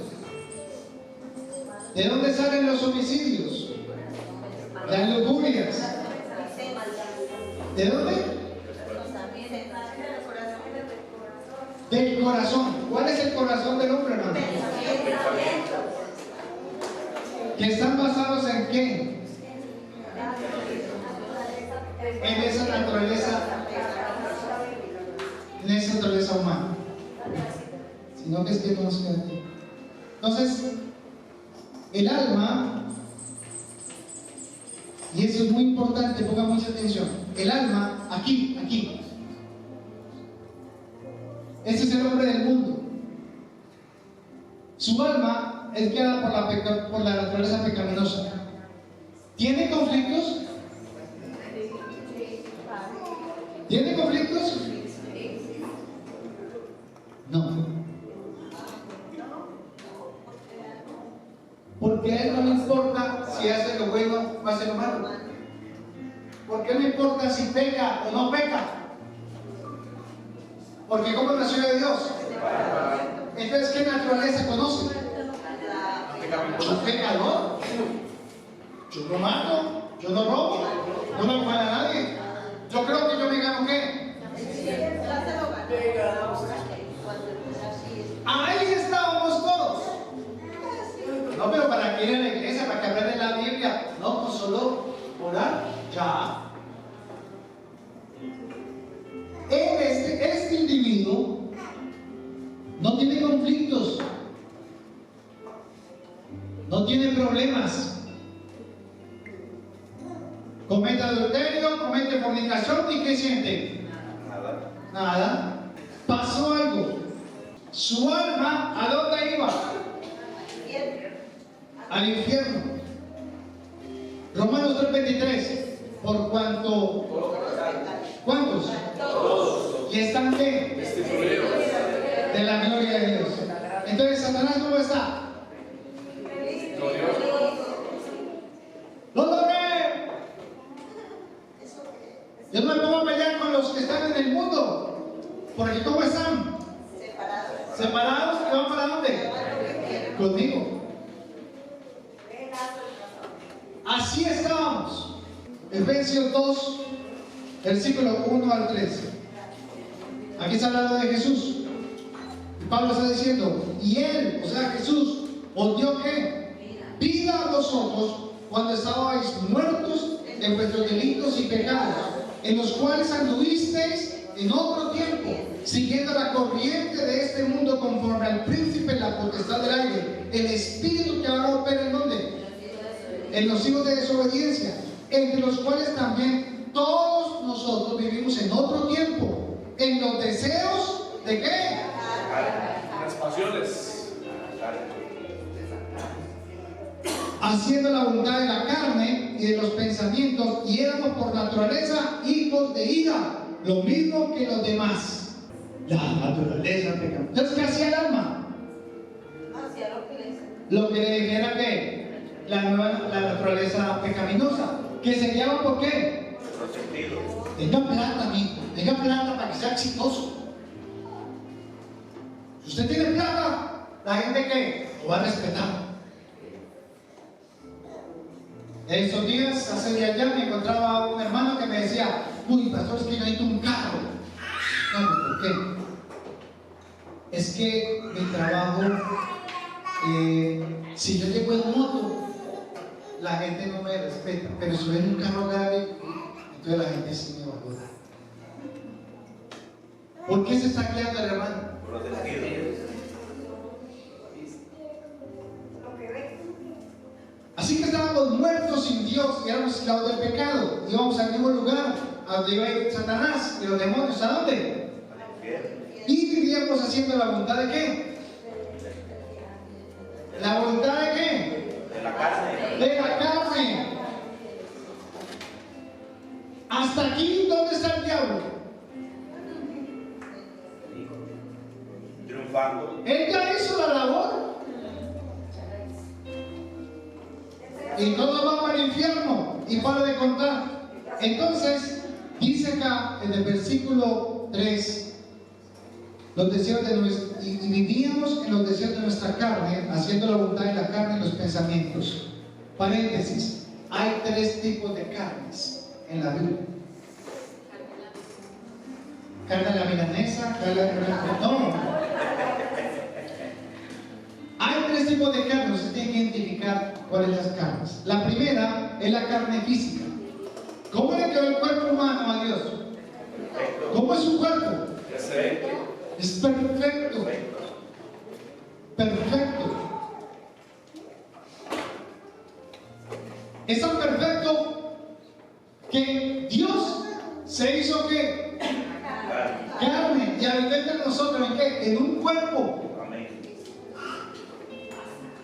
¿De dónde salen los homicidios? Las lujurias. ¿De dónde? Del corazón. ¿Cuál es el corazón del hombre, hermano? ¿Que están basados en qué? En esa naturaleza humana, sino que es que no nos queda aquí. Entonces, el alma, y eso es muy importante, ponga mucha atención, el alma, aquí, ese es el hombre del mundo. Su alma es guiada por la naturaleza pecaminosa. ¿Tiene conflictos? ¿Tiene conflictos? No. Porque a él no le importa si hace lo bueno o hace lo malo. Porque no le importa si peca o no peca. Porque ¿cómo nació de Dios? Entonces, ¿qué naturaleza conoce? Yo pecador. Yo no mato, yo no robo, yo no muero a nadie. Yo creo que yo me gano ¿qué? Ahí estábamos todos. No, pero ¿para qué ir a la iglesia? ¿Para que aprendan la Biblia? No, pues solo orar, ya. Este individuo no tiene conflictos, no tiene problemas. Comete adulterio, comete fornicación, ¿y qué siente? Nada. Pasó algo. Su alma, ¿a dónde iba? Al infierno. Romanos 3:23. Por cuanto, ¿cuántos? Todos. ¿Y están qué? Destituidos. De la gloria de Dios. Entonces, ¿Satanás cómo está? ¡Lo logré! Yo no me pongo a pelear con los que están en el mundo. Porque ¿cómo están? Separados. ¿Y van para dónde? Conmigo. Así estábamos. Efesios 2, versículo 1 al 13. Aquí está hablando de Jesús. Y Pablo está diciendo, y Él, o sea Jesús, os dio ¿qué? Vida a vosotros cuando estabais muertos en vuestros delitos y pecados, en los cuales anduvisteis en otro tiempo, siguiendo la corriente de este mundo conforme al príncipe de la potestad del aire, el espíritu que ahora opera en ¿dónde? En los hijos de desobediencia, entre los cuales también todos nosotros vivimos en otro tiempo, en los deseos de ¿qué? Las pasiones. Haciendo la voluntad de la carne y de los pensamientos, y éramos por naturaleza hijos de ira, lo mismo que los demás. La naturaleza pecaminosa. Entonces, ¿qué hacía el alma? Hacia lo que le dice. Lo que le dijera que la naturaleza pecaminosa, que se llama ¿por qué? Los sentidos. Tenga plata, amigo, tenga plata para que sea exitoso. Si usted tiene plata, la gente que lo va a respetar. En esos días, hace días ya, me encontraba un hermano que me decía, uy, pastor, es que yo necesito un carro. No, ¿por qué? Es que mi trabajo, si yo llego en moto, la gente no me respeta, pero si voy en un carro grave, entonces la gente sí me va a joder. ¿Por qué se está quedando el hermano? Los sentidos. Así que estábamos muertos sin Dios y éramos esclavos del pecado. Íbamos al mismo lugar a donde iba a ir Satanás y los demonios. ¿A dónde? Y vivíamos haciendo la voluntad de qué? ¿La voluntad de qué? De la carne. De la carne. Hasta aquí, ¿dónde está el diablo? Triunfando. Él ya hizo la labor. Y todos vamos al infierno y para de contar. Entonces, dice acá en el versículo 3, los deseos de y vivíamos en los deseos de nuestra carne, haciendo la voluntad de la carne y los pensamientos. Paréntesis, hay 3 tipos de carnes en la Biblia. Carne de la milanesa, carne de la... No. Hay 3 tipos de carne, usted tiene que identificar cuáles son las carnes. La primera es la carne física. ¿Cómo le quedó el cuerpo humano a Dios? ¿Cómo es su cuerpo? Es perfecto. Perfecto. Es tan perfecto que Dios se hizo ¿qué? Carne. Y habitó entre nosotros ¿en qué? En un cuerpo.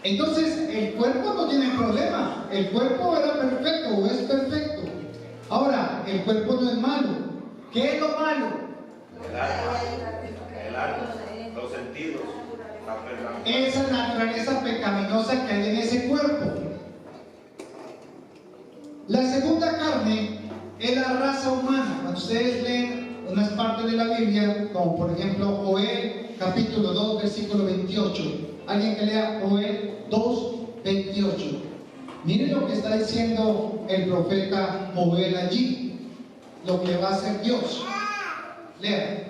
Entonces, el cuerpo no tiene problema. El cuerpo era perfecto o es perfecto. Ahora, el cuerpo no es malo. ¿Qué es lo malo? El alma, los sentidos, la persona. Esa naturaleza pecaminosa que hay en ese cuerpo. La segunda carne es la raza humana. Cuando ustedes leen unas partes de la Biblia, como por ejemplo Joel capítulo 2, versículo 28. Alguien que lea Joel 2, 28. Miren lo que está diciendo el profeta Joel allí, lo que va a hacer Dios. Lea.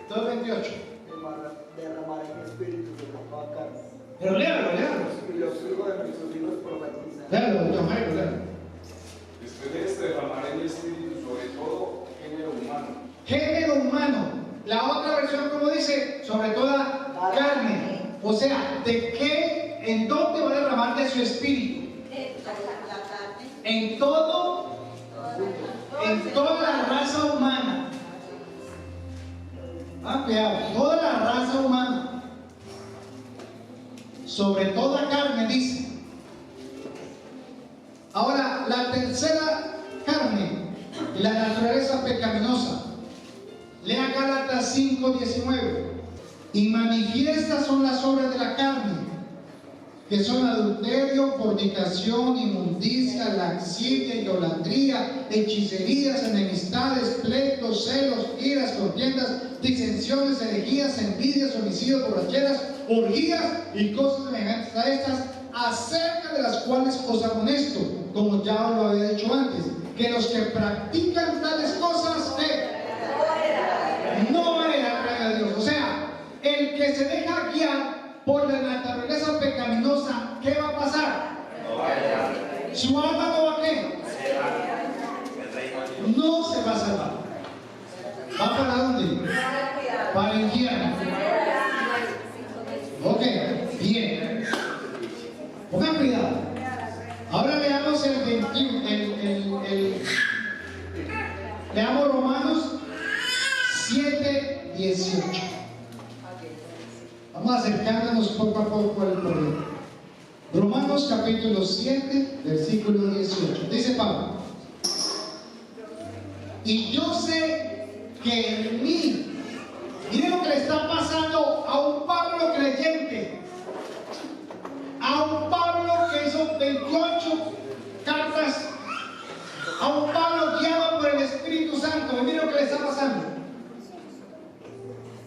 2:28. Derramaré mi espíritu sobre toda carne. Pero léalo. Y los hijos de nuestros hijos profetizarán. Léalo, John Jairo, léalo. Después de este derramaré mi espíritu sobre todo género humano. Género humano. La otra versión, como dice, sobre toda carne. O sea, ¿de qué? ¿En dónde va a derramar de su espíritu? En todo, en toda la cuidado, toda la raza humana, sobre toda carne, dice. Ahora, la tercera carne, la naturaleza pecaminosa. Lea Gálatas 5:19. Y manifiestas son las obras de la carne, que son adulterio, fornicación, inmundicia, laxidia, idolatría, hechicerías, enemistades, pleitos, celos, iras, contiendas, disensiones, herejías, envidias, homicidios, borracheras, orgías y cosas semejantes a estas, acerca de las cuales os amonesto, como ya os lo había dicho antes, que los que practican tales cosas no heredan el reino de Dios. O sea, el que se deja guiar por la naturaleza pecaminosa, ¿qué va a pasar? Su alma no va a qué? No se va a salvar. ¿Va para dónde? Para el infierno. Ok, bien. Pongan cuidado. Ahora leamos el 21, leamos Romanos 7:18. Vamos acercándonos poco a poco al problema. Romanos capítulo 7, versículo 18. Dice Pablo: y yo sé que en mí, miren lo que le está pasando a un Pablo creyente, a un Pablo que hizo 28 cartas, a un Pablo guiado por el Espíritu Santo. Miren lo que le está pasando.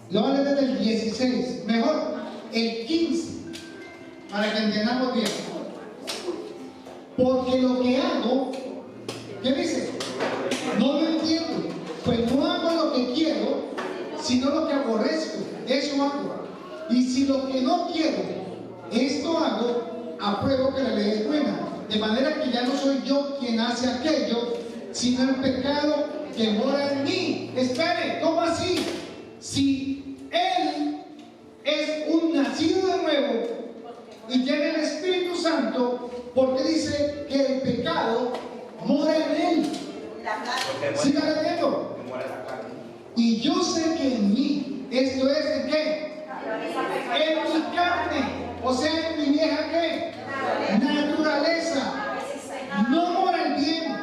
Lo voy a leer desde el 16, mejor el 15, para que entendamos bien. Porque lo que hago, ¿qué dice? No lo entiendo, pues no hago lo que quiero, sino lo que aborrezco, eso hago. Y si lo que no quiero, esto hago, apruebo que la ley es buena. De manera que ya no soy yo quien hace aquello, sino el pecado que mora en mí. Espere, ¿cómo así? Si él es un nacido de nuevo y tiene el Espíritu Santo, porque dice que el pecado mora en él. Siga leyendo. Y yo sé que en mí, esto es ¿en qué? En mi carne, o sea, en mi vieja ¿qué? Naturaleza, no mora el bien,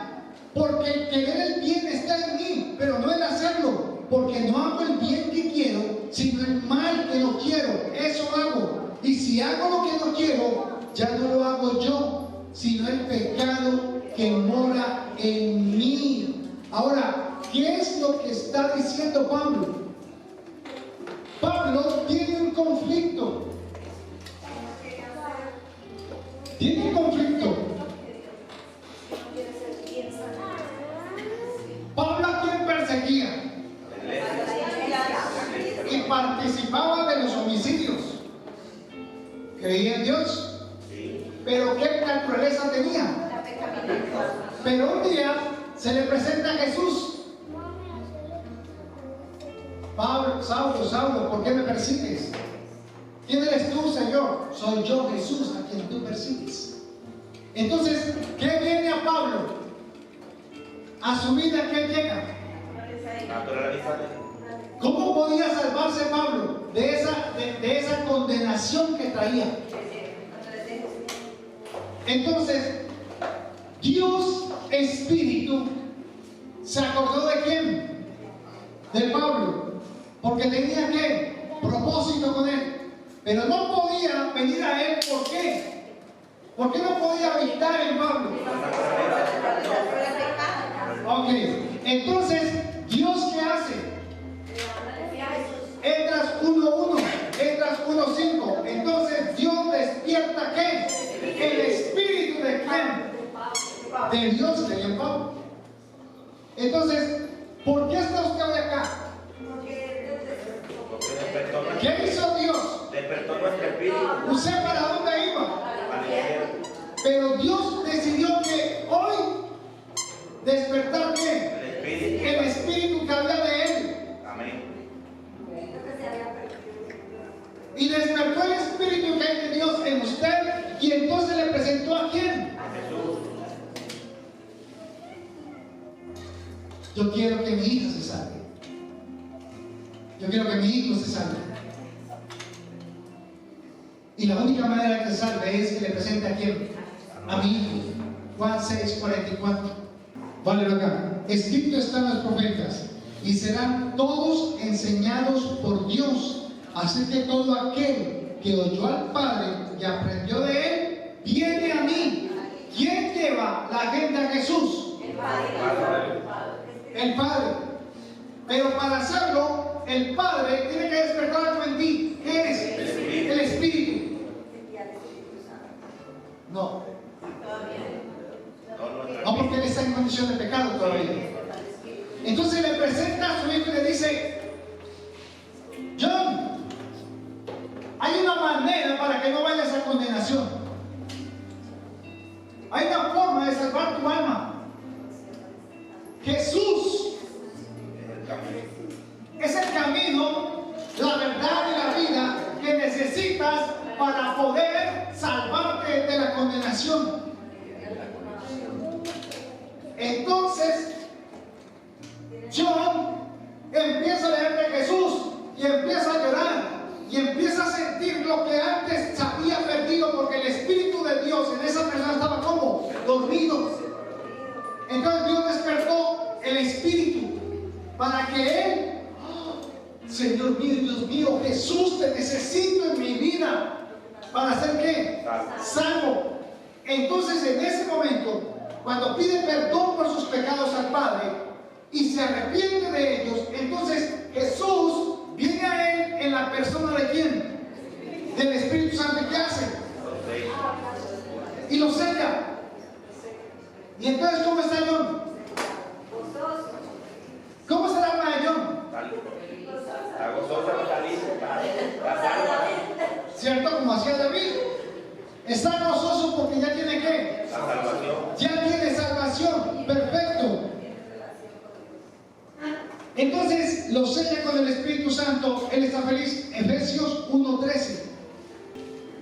porque el querer el bien está en mí, pero no el hacerlo, porque no hago el bien que quiero, sino el mal que no quiero, eso hago. Y si hago lo que no quiero, ya no lo hago yo, sino el pecado que mora en mí. Ahora, ¿qué es lo que está diciendo Pablo? Pablo tiene un conflicto. Tiene un conflicto. Pablo, ¿a quién perseguía? Y participaba de los homicidios. Creía en Dios. Pero ¿qué naturaleza tenía? Pero un día se le presenta a Jesús. Pablo, Saulo, Saulo, ¿por qué me persigues? ¿Quién eres tú, Señor? Soy yo, Jesús, a quien tú persigues. Entonces, ¿qué viene a Pablo? A su vida, ¿qué llega? ¿Cómo podía salvarse Pablo de esa condenación que traía? Entonces, Dios Espíritu se acordó de quién? De Pablo, porque tenía ¿qué? Propósito con él. Pero no podía venir a él, ¿por qué? ¿Por qué no podía habitar en Pablo? Ok, entonces, ¿Dios qué hace? Entras 1:1, entras 1:5. Entonces, Dios despierta ¿qué? El espíritu de quién? De Dios que hay en Pablo. Entonces, ¿por qué está usted hoy acá? ¿Qué hizo Dios? Despertó nuestro espíritu. ¿Usted para dónde iba? Pero Dios decidió que hoy despertar ¿qué? El espíritu que había de él. Amén. Y despertó el espíritu que hay de Dios en usted. Y entonces le presentó ¿a quién? A Jesús. Yo quiero que mi hija se salve. Yo quiero que mi hijo se salve. Y la única manera de que se salve es que le presente a quién? A mi hijo. Juan 6:44. Vale acá. Escrito está en los profetas, y serán todos enseñados por Dios. Así que todo aquel que oyó al Padre y aprendió de él, viene a mí. ¿Quién lleva la agenda a Jesús? El Padre. Pero para hacerlo, el Padre tiene que despertar algo en ti. ¿Qué es? El Espíritu. No. No, porque él está en condición de pecado todavía. Entonces le presenta a su hijo y le dice: John, hay una manera para que no vayas a condenación. Hay una forma de salvar tu alma. Jesús es el camino, la verdad y la vida que necesitas para poder salvarte de la condenación. Entonces, John empieza a leer de Jesús y empieza a llorar y empieza a sentir lo que antes se había perdido, porque el Espíritu de Dios en esa persona estaba como dormido. Entonces Dios despertó el Espíritu para que él, Señor mío, Dios mío, Jesús, te necesito en mi vida. ¿Para hacer qué? Salvo. Entonces en ese momento, cuando pide perdón por sus pecados al Padre y se arrepiente de ellos, entonces Jesús viene a él en la persona de ¿quién? Del Espíritu Santo. ¿Qué hace? Y lo sella. Y entonces, ¿cómo está John? ¿Cómo está el alma de John? Está gozosa, está lista, está salva. ¿Cierto? Como hacía David. Está gozoso porque ya tiene ¿qué? La salvación. Ya tiene salvación. Perfecto. Entonces lo sella con el Espíritu Santo. Él está feliz. Efesios 1:13.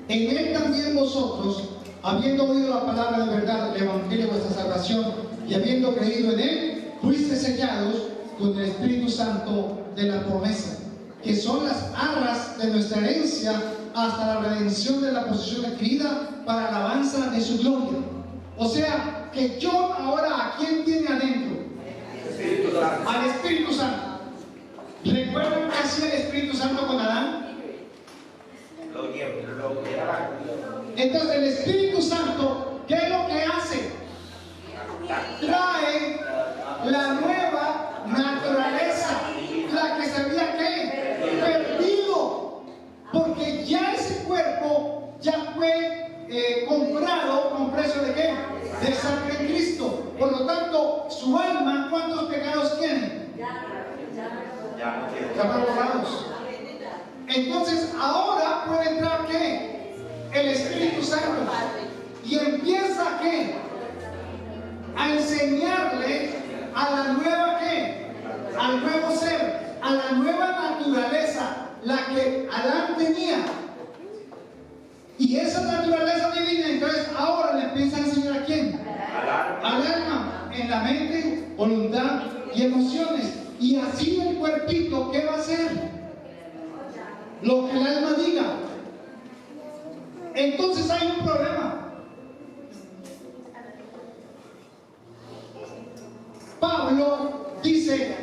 En él también vosotros, habiendo oído la palabra de verdad, el evangelio de vuestra salvación, y habiendo creído en él, fuiste sellados con el Espíritu Santo de la promesa, que son las arras de nuestra herencia hasta la redención de la posesión adquirida para alabanza de su gloria. O sea, que John ahora, ¿a quién tiene adentro? Espíritu Santo. Al Espíritu Santo. ¿Recuerdan qué hacía el Espíritu Santo con Adán? Lo guiará. Entonces el Espíritu Santo, ¿qué es lo que hace? Trae la nueva naturaleza, la que se había ¿qué? Perdido, porque ya ese cuerpo ya fue comprado con precio de ¿qué? De sangre en Cristo. Por lo tanto, su alma, ¿cuántos pecados tiene? Ya no tiene. Ya fueron borrados. Entonces ahora puede entrar ¿qué? El Espíritu Santo. Y empieza ¿qué? A enseñarle a la nueva ¿qué? Al nuevo ser, a la nueva naturaleza, la que Adán tenía. Y esa naturaleza divina, entonces ahora le empieza a enseñar ¿a quién? Al alma, en la mente, voluntad y emociones. Y así el cuerpito, ¿qué va a hacer? Lo que el alma diga. Entonces hay un problema. Pablo dice: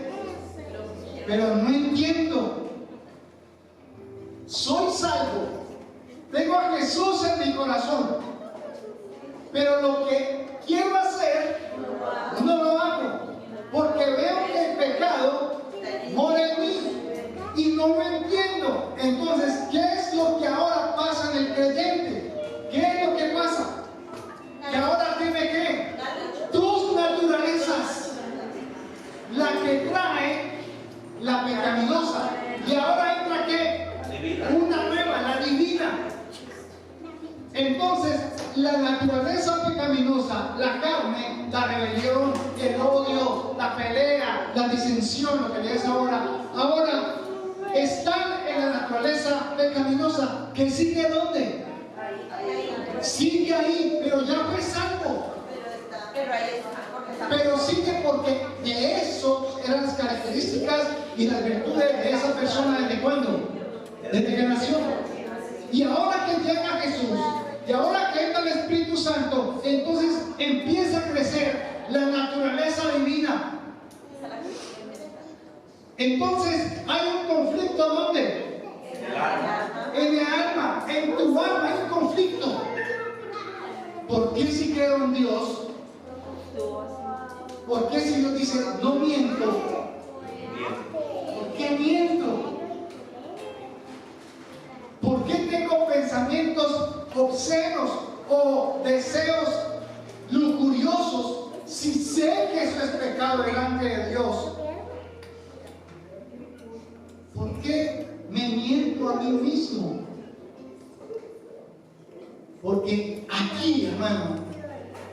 pero no entiendo. Soy salvo, tengo a Jesús en mi corazón, pero lo que quiero hacer no lo hago, porque veo que el pecado mora en mí y no lo entiendo. Entonces, ¿qué es lo que ahora pasa en el creyente? ¿Qué es lo que pasa? Que ahora tiene ¿qué? Dos naturalezas. La que trae la pecaminosa, y ahora entra ¿qué? Una nueva, la divina. Entonces, la naturaleza pecaminosa, la carne, la rebelión, el odio, la pelea, la disensión, lo que es ahora están en la naturaleza pecaminosa, que sigue ¿dónde? Sigue ahí, pero ya fue salvo. Pero ahí está. pero sigue porque de eso eran las características y las virtudes de esa persona. ¿Desde cuándo? Desde que nació. Y ahora que llega Jesús, y ahora que entra el Espíritu Santo, entonces empieza a crecer la naturaleza divina. Entonces hay un conflicto, ¿dónde? En el alma, en tu alma hay un conflicto. ¿Por qué si creo en Dios? ¿Por qué si Dios dice no miento? ¿Por qué miento? ¿Por qué tengo pensamientos obscenos o deseos lujuriosos si sé que eso es pecado delante de Dios? ¿Por qué me miento a mí mismo? Porque aquí, hermano,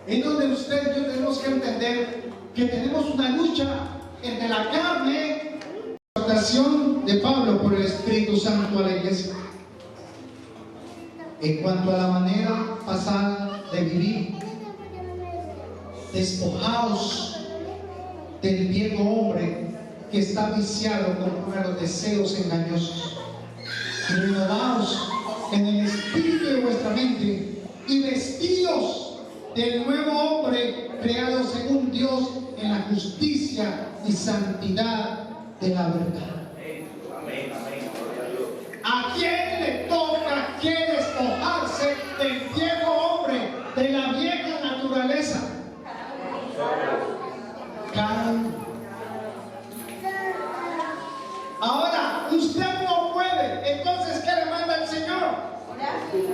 es donde usted y yo tenemos que entender que tenemos una lucha entre la carne, la exhortación de Pablo por el Espíritu Santo a la iglesia. En cuanto a la manera pasada de vivir, despojaos del viejo hombre que está viciado conforme a los deseos engañosos, y renovaos en el espíritu de vuestra mente y vestidos del nuevo hombre creado según Dios en la justicia y santidad de la verdad. Amén, amén. ¿A quién le toca que despojarse del viejo hombre, de la vieja naturaleza? Cada uno. Ahora, usted no puede. Entonces, ¿qué le manda el Señor?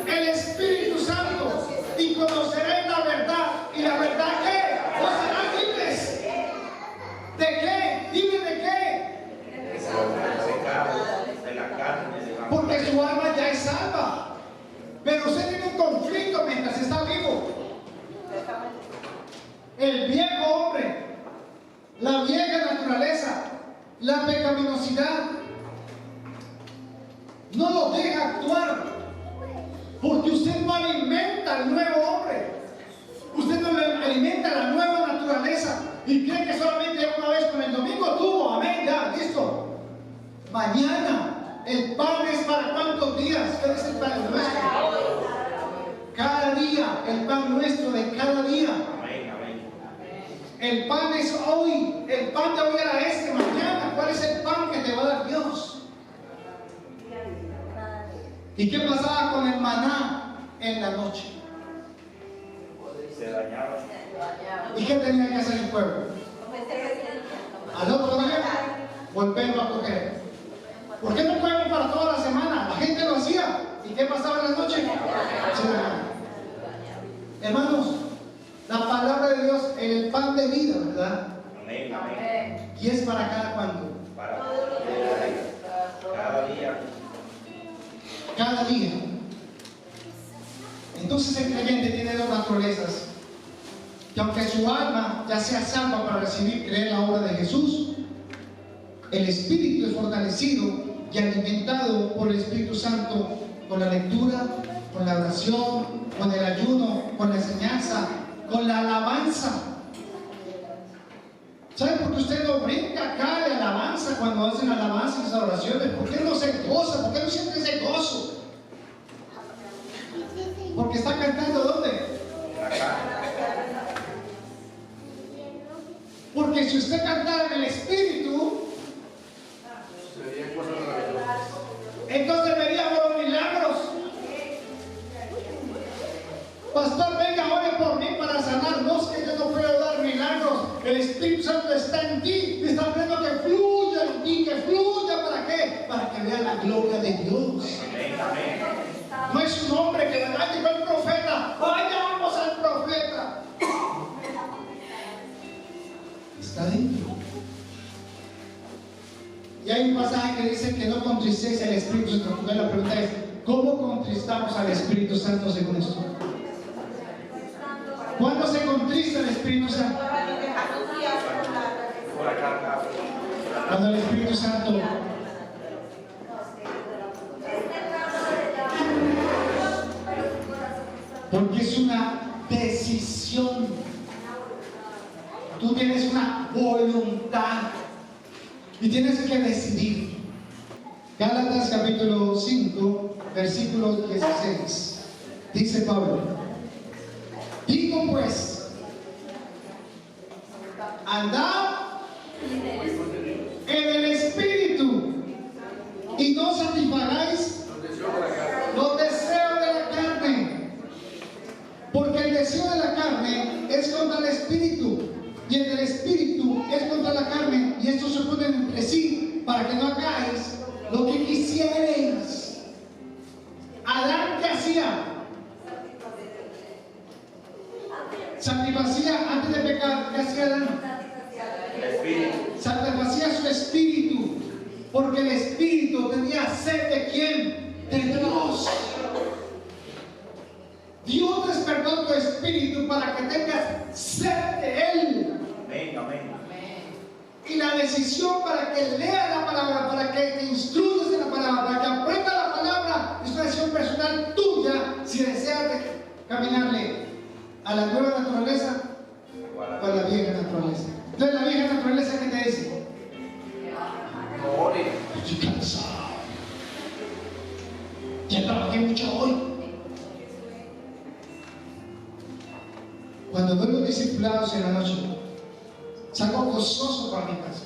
El Espíritu Santo. Y conoceréis la verdad. ¿Y la verdad qué? ¿No serán libres? ¿De qué? Dime de qué. De la carne. Porque su alma ya es salva. Pero usted tiene un conflicto mientras está vivo. El viejo hombre, la vieja naturaleza, la pecaminosidad, no lo deja actuar. Porque usted no alimenta al nuevo hombre. Usted no le alimenta la nueva naturaleza. Y cree que solamente una vez con el domingo tuvo. Amén, ya, listo. Mañana, el pan es para cuántos días. ¿Qué es el pan nuestro? Cada día, el pan nuestro de cada día. El pan es hoy. El pan de hoy era este. Mañana, ¿cuál es el pan que te va a dar Dios? ¿Y qué pasaba con el maná en la noche? Se dañaba. ¿Y qué tenía que hacer el pueblo? Al otro día, volverlo a coger. ¿Por qué no comemos para toda la semana? La gente lo hacía. ¿Y qué pasaba en la noche? Se dañaba. Hermanos, la palabra de Dios es el pan de vida, ¿verdad? Amén, amén. ¿Y es para cada cuánto? Para cada día. Cada día. Entonces el creyente tiene dos naturalezas. Que aunque su alma ya sea salva para recibir, creer la obra de Jesús, el espíritu es fortalecido y alimentado por el Espíritu Santo con la lectura, con la oración, con el ayuno, con la enseñanza, con la alabanza. ¿Sabe por qué usted no brinca acá de alabanza cuando hacen alabanza y esas oraciones? ¿Por qué no se goza? ¿Por qué no siente ese gozo? Porque está cantando ¿dónde? Porque si usted cantara en el Espíritu, entonces veríamos los milagros. Pastor, venga, ore por mí para sanar. No, es que yo no puedo dar milagros. El Espíritu Santo está en ti. Está pidiendo que fluya en ti, que fluya. ¿Para qué? Para que vea la gloria de Dios. No es un hombre que le llegó el profeta. Vaya, vamos al profeta. Está dentro. Y hay un pasaje que dice que no contristéis al Espíritu Santo. Entonces la pregunta es, ¿cómo contristamos al Espíritu Santo según esto? ¿Cuándo se contrista el Espíritu Santo? Cuando el Espíritu Santo porque es una decisión Tú tienes una voluntad y tienes que decidir. Gálatas capítulo 5, versículo 16. Dice Pablo: digo pues, andad en el Espíritu y no satisfagáis los deseos de la carne, porque el deseo de la carne es contra el Espíritu y el del Espíritu es contra la carne, y estos se oponen entre sí para que no hagáis lo que quisierais. Adán, ¿qué hacía? Satisfacía antes de pecar. ¿Qué hacía Adán? Satisfacía su espíritu, porque el espíritu tenía sed ¿de quién? De Dios. Dios despertó tu espíritu para que tengas sed de Él. Amén, amén. Y la decisión para que leas la palabra, para que te instruyas en la palabra, para que aprendas la palabra, es una decisión personal tuya si deseas caminarle a la nueva naturaleza o a la vieja naturaleza. Entonces, la vieja naturaleza, ¿qué te dice? Estoy cansado. Ya trabajé mucho hoy. Cuando veo los discipulados en la noche, salgo gozoso para mi casa,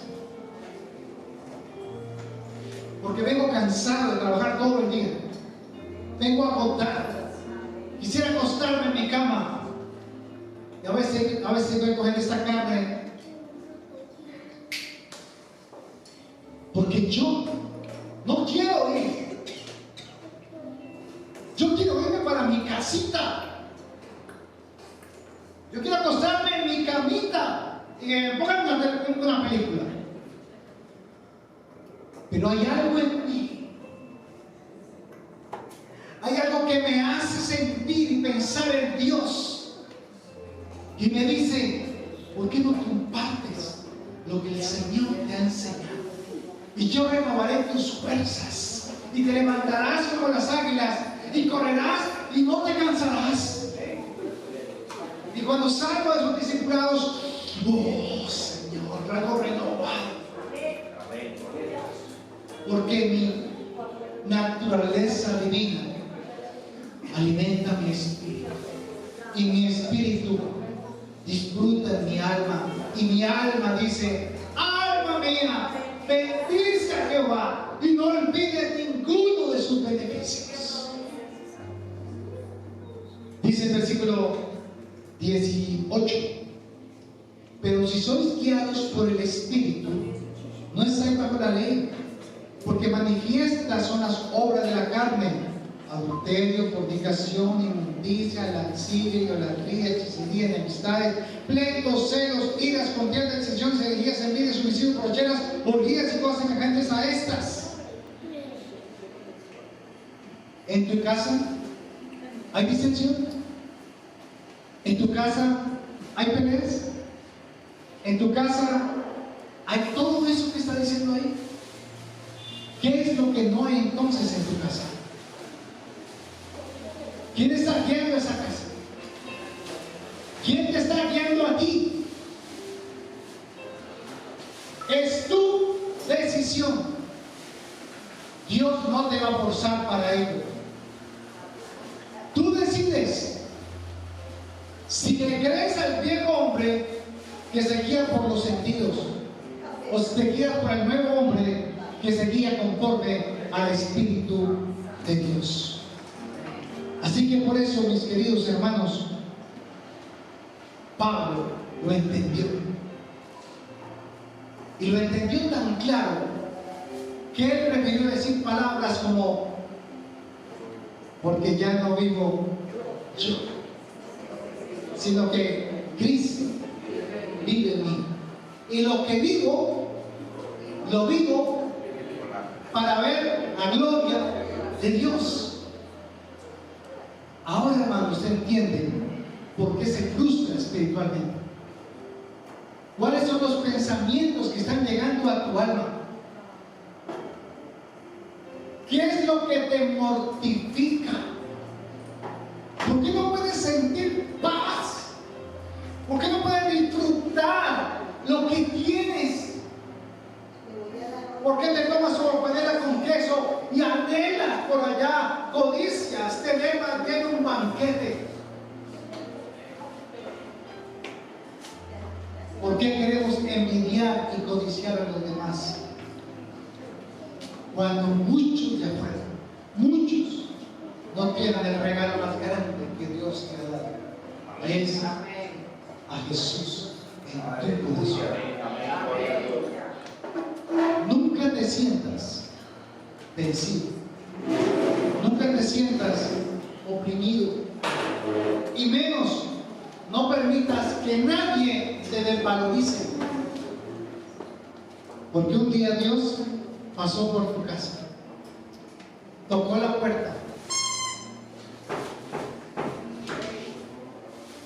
porque vengo cansado de trabajar todo el día, vengo agotado, quisiera acostarme en mi cama, y a veces voy a coger esta carne, porque yo no quiero ir, yo quiero irme para mi casita. Yo quiero acostarme en mi camita y que me pongan una película. Pero hay algo en mí. Hay algo que me hace sentir y pensar en Dios. Y me dice, ¿por qué no compartes lo que el Señor te ha enseñado? Y yo renovaré tus fuerzas. Y te levantarás como las águilas. Y correrás y no te cansarás. Y cuando salgo de sus discipulados, oh Señor, algo renovado. Porque mi naturaleza divina alimenta mi espíritu. Y mi espíritu disfruta en mi alma. Y mi alma dice, alma mía, bendice a Jehová y no olvides ninguno de sus beneficios. Dice el versículo 18: pero si sois guiados por el Espíritu, no estáis bajo la ley, porque manifiestas son las obras de la carne: adulterio, fornicación, inmundicia, lascivia, idolatría, hechicería, enemistades, pleitos, celos, iras, contiendas, disensiones, herejías, envidias, homicidios, borracheras, orgías y cosas semejantes a estas. ¿En tu casa hay disensión? ¿En tu casa hay peleas? ¿En tu casa hay todo eso que está diciendo ahí? ¿Qué es lo que no hay entonces en tu casa? ¿Quién está guiando esa casa? ¿Quién te está guiando a ti? Es tu decisión. Dios no te va a forzar para ello. Tú decides si le crees al viejo hombre que se guía por los sentidos, o si te guías por el nuevo hombre que se guía conforme al Espíritu de Dios. Así que por eso, mis queridos hermanos, Pablo lo entendió. Y lo entendió tan claro que él prefirió decir palabras como: porque ya no vivo yo, sino que Cristo vive en mí. Y lo que vivo, lo vivo para ver la gloria de Dios. Ahora, hermano, usted entiende por qué se frustra espiritualmente. ¿Cuáles son los pensamientos que están llegando a tu alma? ¿Qué es lo que te mortifica? ¿Por qué no puedes sentir paz? ¿Por qué no puedes disfrutar dar lo que tienes. ¿Por qué te tomas su panela con queso y anhelas por allá, codicias, tener un banquete? ¿Por qué queremos envidiar y codiciar a los demás? Cuando muchos de afuera, muchos, no tienen el regalo más grande que Dios te ha dado. Es a Jesús en tu corazón. Nunca te sientas vencido. Nunca te sientas oprimido. Y menos, no permitas que nadie te desvalorice. Porque un día Dios pasó por tu casa, tocó la puerta.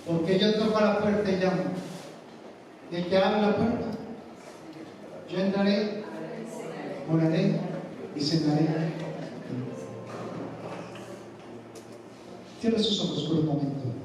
Porque yo toco la puerta y llamo. Y el que abre la puerta, yo entraré, oraré y cenaré. Cierra sus ojos por un momento.